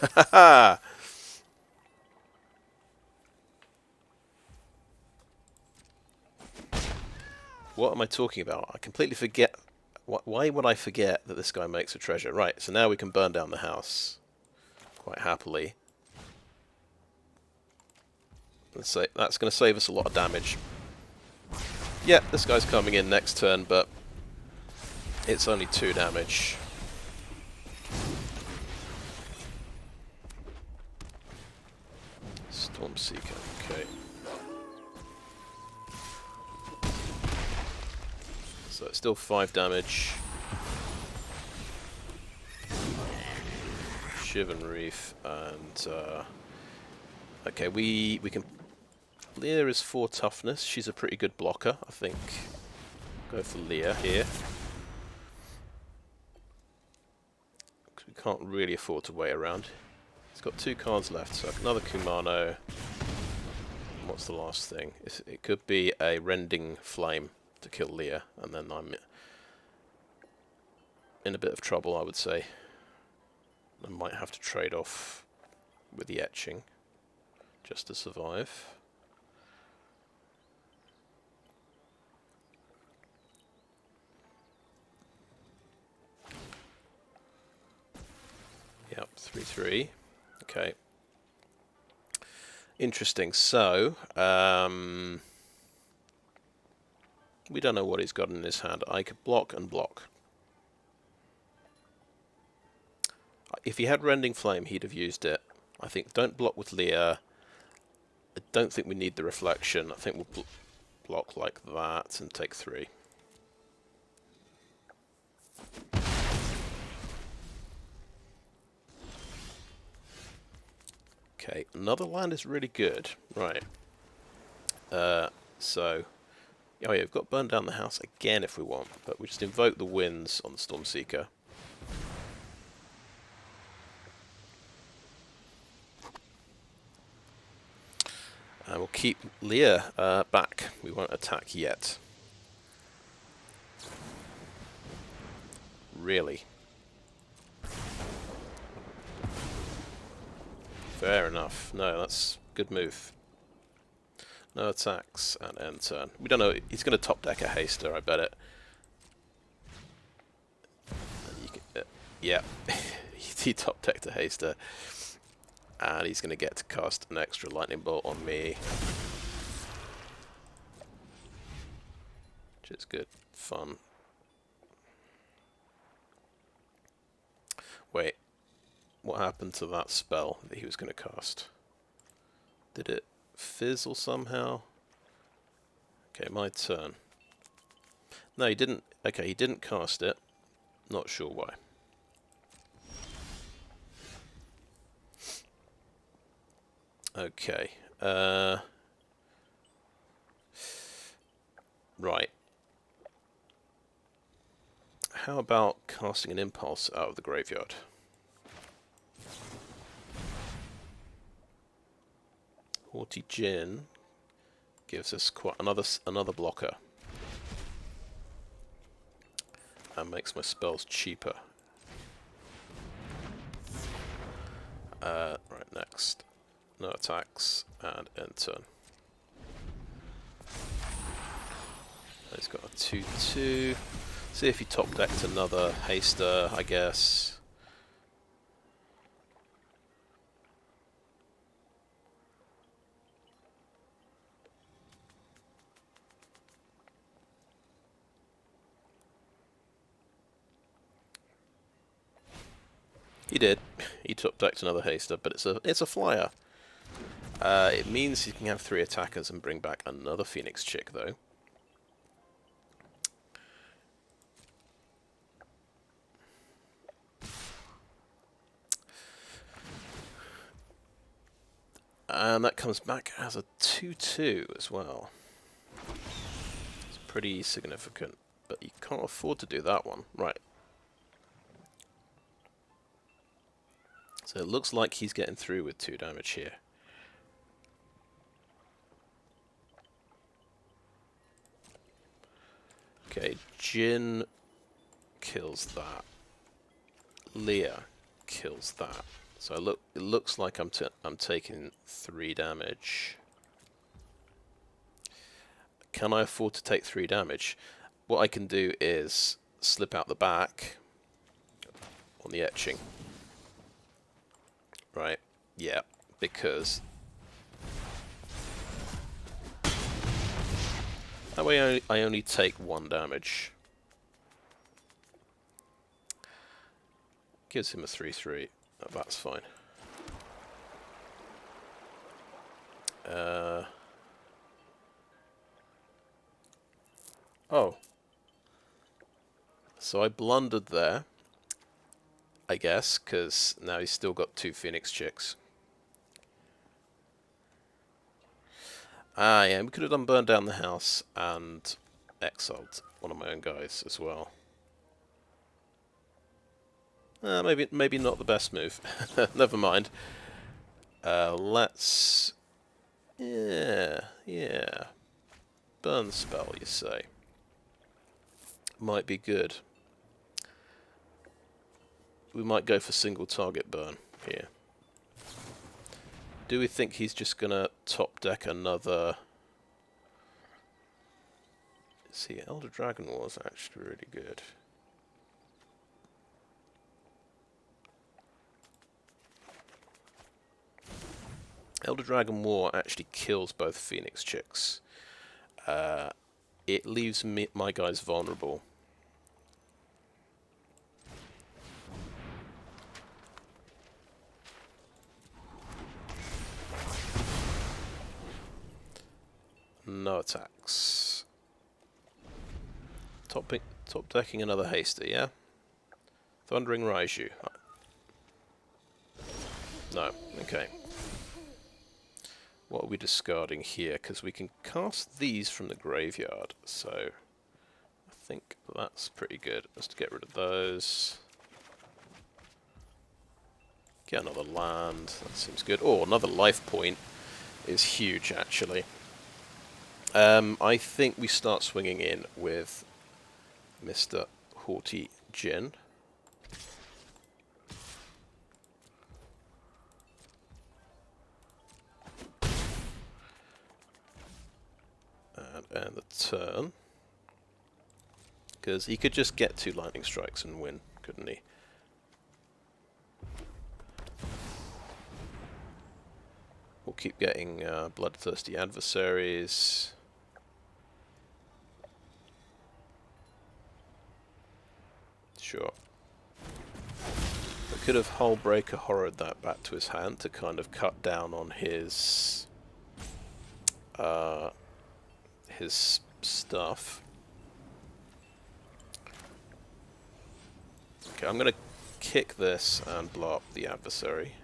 Haha! What am I talking about? I completely forget. Why would I forget that this guy makes a treasure? Right, so now we can burn down the house quite happily. Let's say that's going to save us a lot of damage. Yeah, this guy's coming in next turn, but it's only 2 damage. Stormseeker, okay. So it's still 5 damage. Shivan Reef and okay, we can. Lier is 4 toughness. She's a pretty good blocker, I think. Go for Lier here. Because we can't really afford to wait around. He's got 2 cards left, so another Kumano. What's the last thing? It could be a Rending Flame to kill Lier, and then I'm in a bit of trouble, I would say. I might have to trade off with the etching just to survive. Yep, 3/3. Okay. Interesting. So, We don't know what he's got in his hand. I could block and block. If he had Rending Flame, he'd have used it. I think don't block with Lier. I don't think we need the reflection. I think we'll block like that and take 3. Okay, another land is really good. Right. So... Oh yeah, we've got burn down the house again if we want, but we just invoke the winds on the Stormseeker. And we'll keep Lier back. We won't attack yet. Really? Fair enough. No, that's a good move. No attacks and end turn. We don't know. He's going to top deck a haster, I bet it. Yeah, he top decked a haster. And he's going to get to cast an extra lightning bolt on me. Which is good fun. Wait. What happened to that spell that he was going to cast? Did it fizzle somehow? Okay, my turn. No, he didn't. Okay, he didn't cast it. Not sure why. Okay. Right. How about casting an impulse out of the graveyard? Haughty Djinn gives us quite another blocker and makes my spells cheaper. Right, next. No attacks and end turn. He's got a 2/2. See if he top decked another haster, I guess. He did. He top decked another haster, but it's a flyer. It means he can have 3 attackers and bring back another Phoenix chick, though. And that comes back as a 2/2 as well. It's pretty significant, but you can't afford to do that one. Right. So it looks like he's getting through with 2 damage here. Okay, Djinn kills that. Lier kills that. So it looks like I'm taking 3 damage. Can I afford to take 3 damage? What I can do is slip out the back on the etching. Right, yeah, because that way I only take 1 damage. Gives him a 3/3. Oh, that's fine. Oh. So I blundered there. I guess, because now he's still got 2 Phoenix chicks. Ah, yeah, we could have done burn down the house and exiled one of my own guys as well. Maybe not the best move. Never mind. Let's... Yeah. Burn spell, you say. Might be good. We might go for single target burn here. Do we think he's just going to top deck another... See, Elder Dragon was actually really good. Elder Dragon War actually kills both Phoenix chicks. it leaves my guys vulnerable. No attacks. Top decking another hasty, yeah? Thundering Raiju. No, okay. What are we discarding here? Because we can cast these from the graveyard, so I think that's pretty good. Just to get rid of those. Get another land, that seems good. Oh, another life point is huge, actually. I think we start swinging in with Mr. Haughty Djinn. And the turn. Because he could just get 2 lightning strikes and win, couldn't he? We'll keep getting bloodthirsty adversaries. Sure. We could have Hullbreaker Horrored that back to his hand to kind of cut down on his stuff. Okay, I'm going to kick this and blow up the adversary.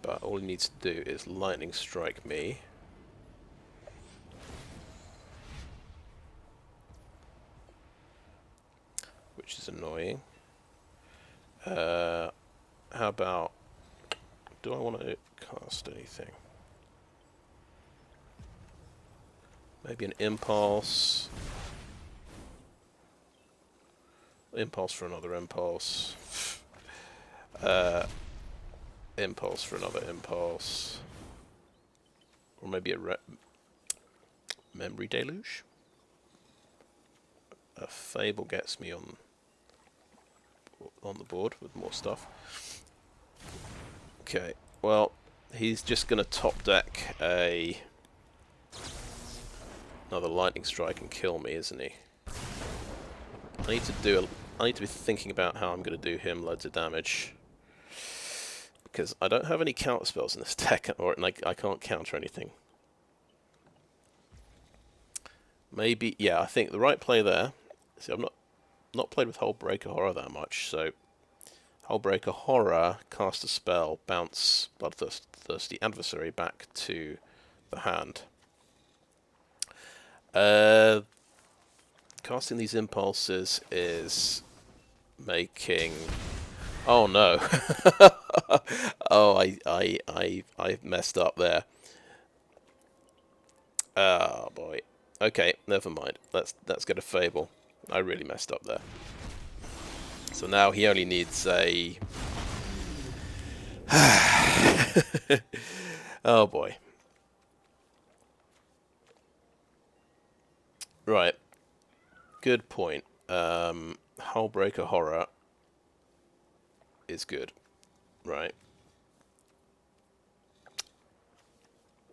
But all he needs to do is lightning strike me. Which is annoying. How about... Do I want to cast anything? Maybe an impulse. Impulse for another impulse. Impulse for another impulse. Or maybe a Memory Deluge? A Fable gets me on the board with more stuff. Okay, well, he's just going to top deck another lightning strike and kill me, isn't he? I need to be thinking about how I'm going to do him loads of damage, because I don't have any counter spells in this deck, and I can't counter anything. Maybe, yeah, I think the right play there. See, I've not played with Hullbreaker Horror that much, so Hullbreaker Horror, cast a spell, bounce bloodthirsty adversary back to the hand. Casting these impulses is making... Oh no! Oh, I messed up there. Oh boy. Okay, never mind. Let's get a Fable. I really messed up there. So now he only needs a... Oh boy. Right. Good point. Hullbreaker Horror is good. Right.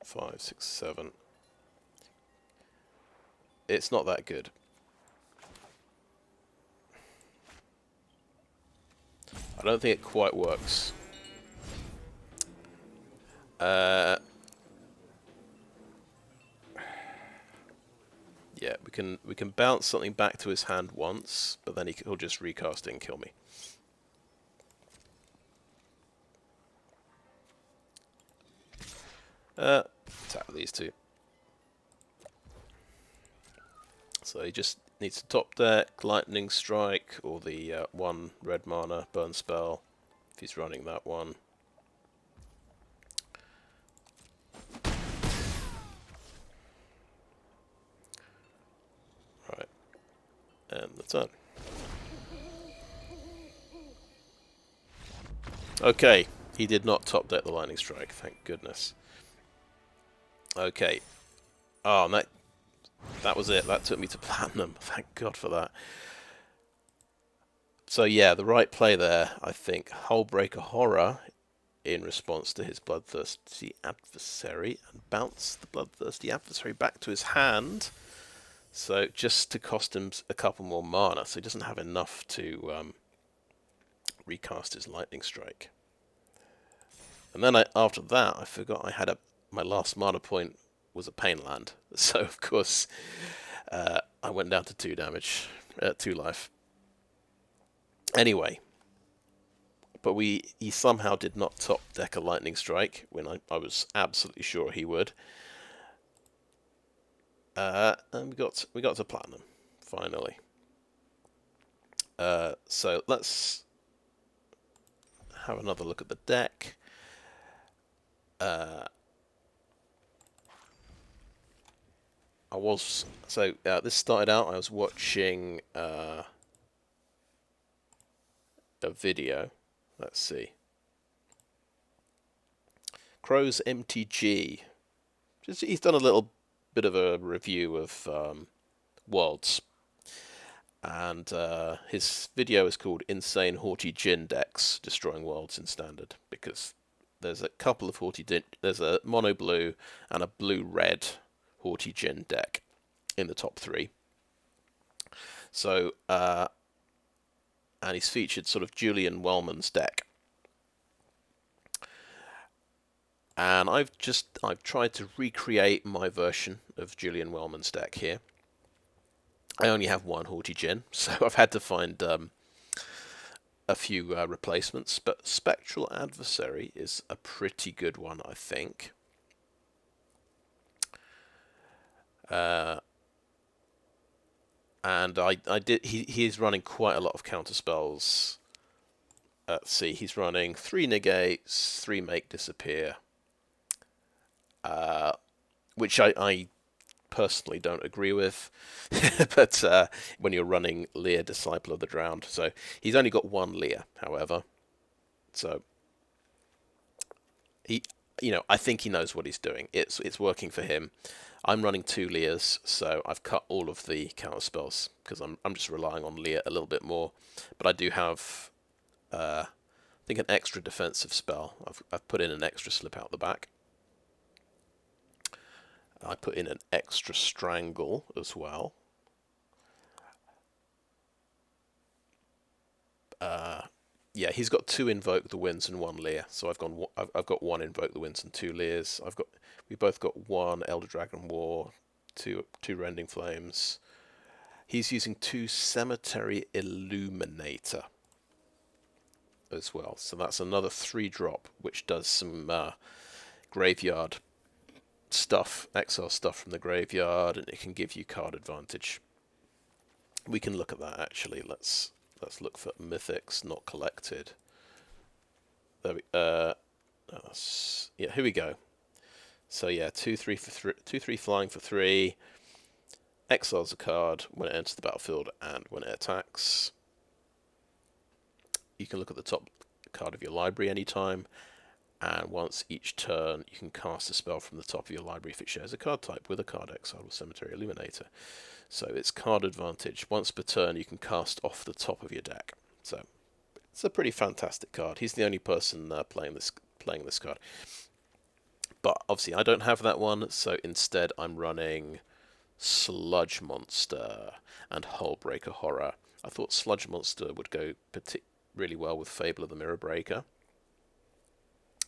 5, 6, 7. It's not that good. I don't think it quite works. Yeah, we can bounce something back to his hand once, but then he'll just recast it and kill me. Attack these two. So he just needs to top deck, lightning strike, or the 1 red mana burn spell, if he's running that one. Right, and the turn. Okay, he did not top deck the lightning strike, thank goodness. Okay. Oh, and that was it. That took me to platinum. Thank God for that. So yeah, the right play there, I think. Hullbreaker Horror in response to his bloodthirsty adversary and bounce the bloodthirsty adversary back to his hand. So just to cost him a couple more mana, so he doesn't have enough to recast his lightning strike. And then after that, I forgot I had my last mana point was a pain land. So of course, I went down to 2 damage, 2 life. Anyway, but he somehow did not top deck a lightning strike when I was absolutely sure he would. And we got to platinum finally. So let's have another look at the deck. This started out, I was watching a video. Let's see. Crow's MTG. He's done a little bit of a review of Worlds. And his video is called Insane Haughty Djinn Decks Destroying Worlds in Standard, because there's a couple of Haughty Djinn. There's a mono blue and a blue-red Haughty Djinn deck in the top 3. So, and he's featured sort of Julian Wellman's deck. And I've tried to recreate my version of Julian Wellman's deck here. I only have one Haughty Djinn, so I've had to find a few replacements. But Spectral Adversary is a pretty good one, I think. And he is running quite a lot of counter spells. Let's see, he's running 3 negates, 3 make disappear, which I personally don't agree with. But when you're running Lier, Disciple of the Drowned, so he's only got 1 Lier, however. So I think he knows what he's doing. It's working for him. I'm running 2 Liers, so I've cut all of the counter spells because I'm just relying on Lier a little bit more. But I do have, I think, an extra defensive spell. I've put in an extra slip out the back. I put in an extra Strangle as well. Yeah, he's got 2 Invoke the Winds and 1 Lier, so I've got 1 Invoke the Winds and 2 Liers. We both got 1 Elder Dragon War, 2 Rending Flames. He's using 2 Cemetery Illuminator as well, so that's another 3-drop, which does some graveyard stuff, exile stuff from the graveyard, and it can give you card advantage. We can look at that actually. Let's look for mythics not collected. There yeah, here we go. So yeah, 2/3 for 3, 2/3 flying for 3. Exiles a card when it enters the battlefield and when it attacks. You can look at the top card of your library anytime, and once each turn you can cast a spell from the top of your library if it shares a card type with a card exiled with Cemetery Illuminator. So it's card advantage. Once per turn you can cast off the top of your deck. So it's a pretty fantastic card. He's the only person playing this card. But obviously I don't have that one, so instead I'm running Sludge Monster and Hullbreaker Horror. I thought Sludge Monster would go really well with Fable of the Mirror Breaker.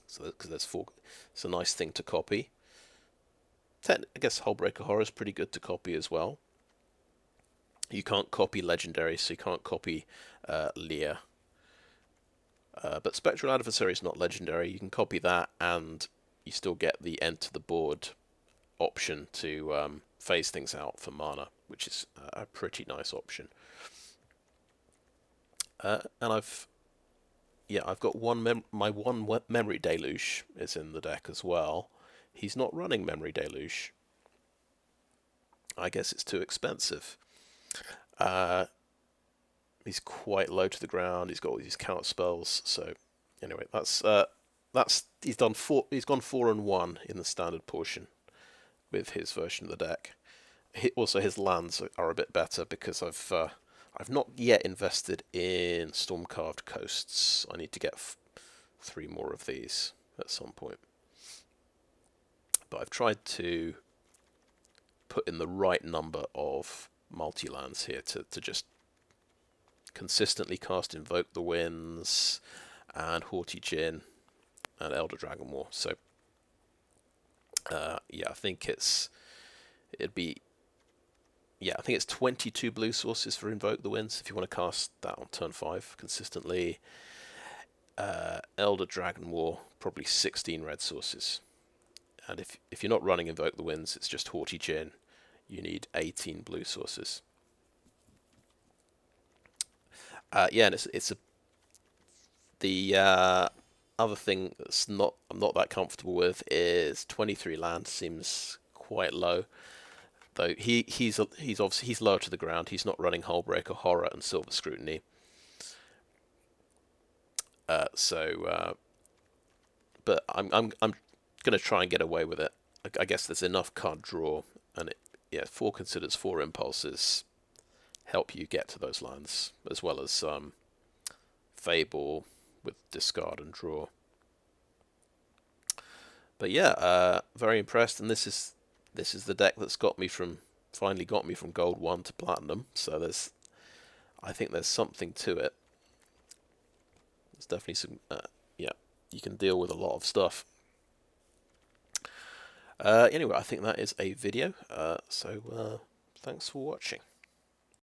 So because there's 4, it's a nice thing to copy. I guess Hullbreaker Horror is pretty good to copy as well. You can't copy Legendary, so you can't copy Lier. But Spectral Adversary is not Legendary. You can copy that, and you still get the enter the board option to phase things out for mana, which is a pretty nice option. And I've got my one Memory Deluge is in the deck as well. He's not running Memory Deluge. I guess it's too expensive. He's quite low to the ground. He's got all these counter spells. So anyway, he's gone 4-1 in the standard portion with his version of the deck. Also, his lands are a bit better because I've not yet invested in Stormcarved Coasts. I need to get 3 more of these at some point. But I've tried to put in the right number of multi-lands here to just consistently cast Invoke the Winds and Haughty Djinn and Elder Dragon War. So yeah, I think it's 22 blue sources for Invoke the Winds if you want to cast that on turn 5 consistently. Elder Dragon War, probably 16 red sources. And if you're not running Invoke the Winds, it's just Haughty Djinn, you need 18 blue sources. Yeah, and the other thing that's I'm not that comfortable with is 23 land seems quite low. Though he's obviously lower to the ground. He's not running Hullbreaker, Horror, and Silver Scrutiny. But I'm gonna try and get away with it. I guess there's enough card draw, and 4 considers 4 impulses help you get to those lands, as well as Fable with discard and draw. But yeah, very impressed, and this is the deck that's finally got me from Gold 1 to Platinum. So I think there's something to it. There's definitely some, you can deal with a lot of stuff. Anyway, I think that is a video. So thanks for watching.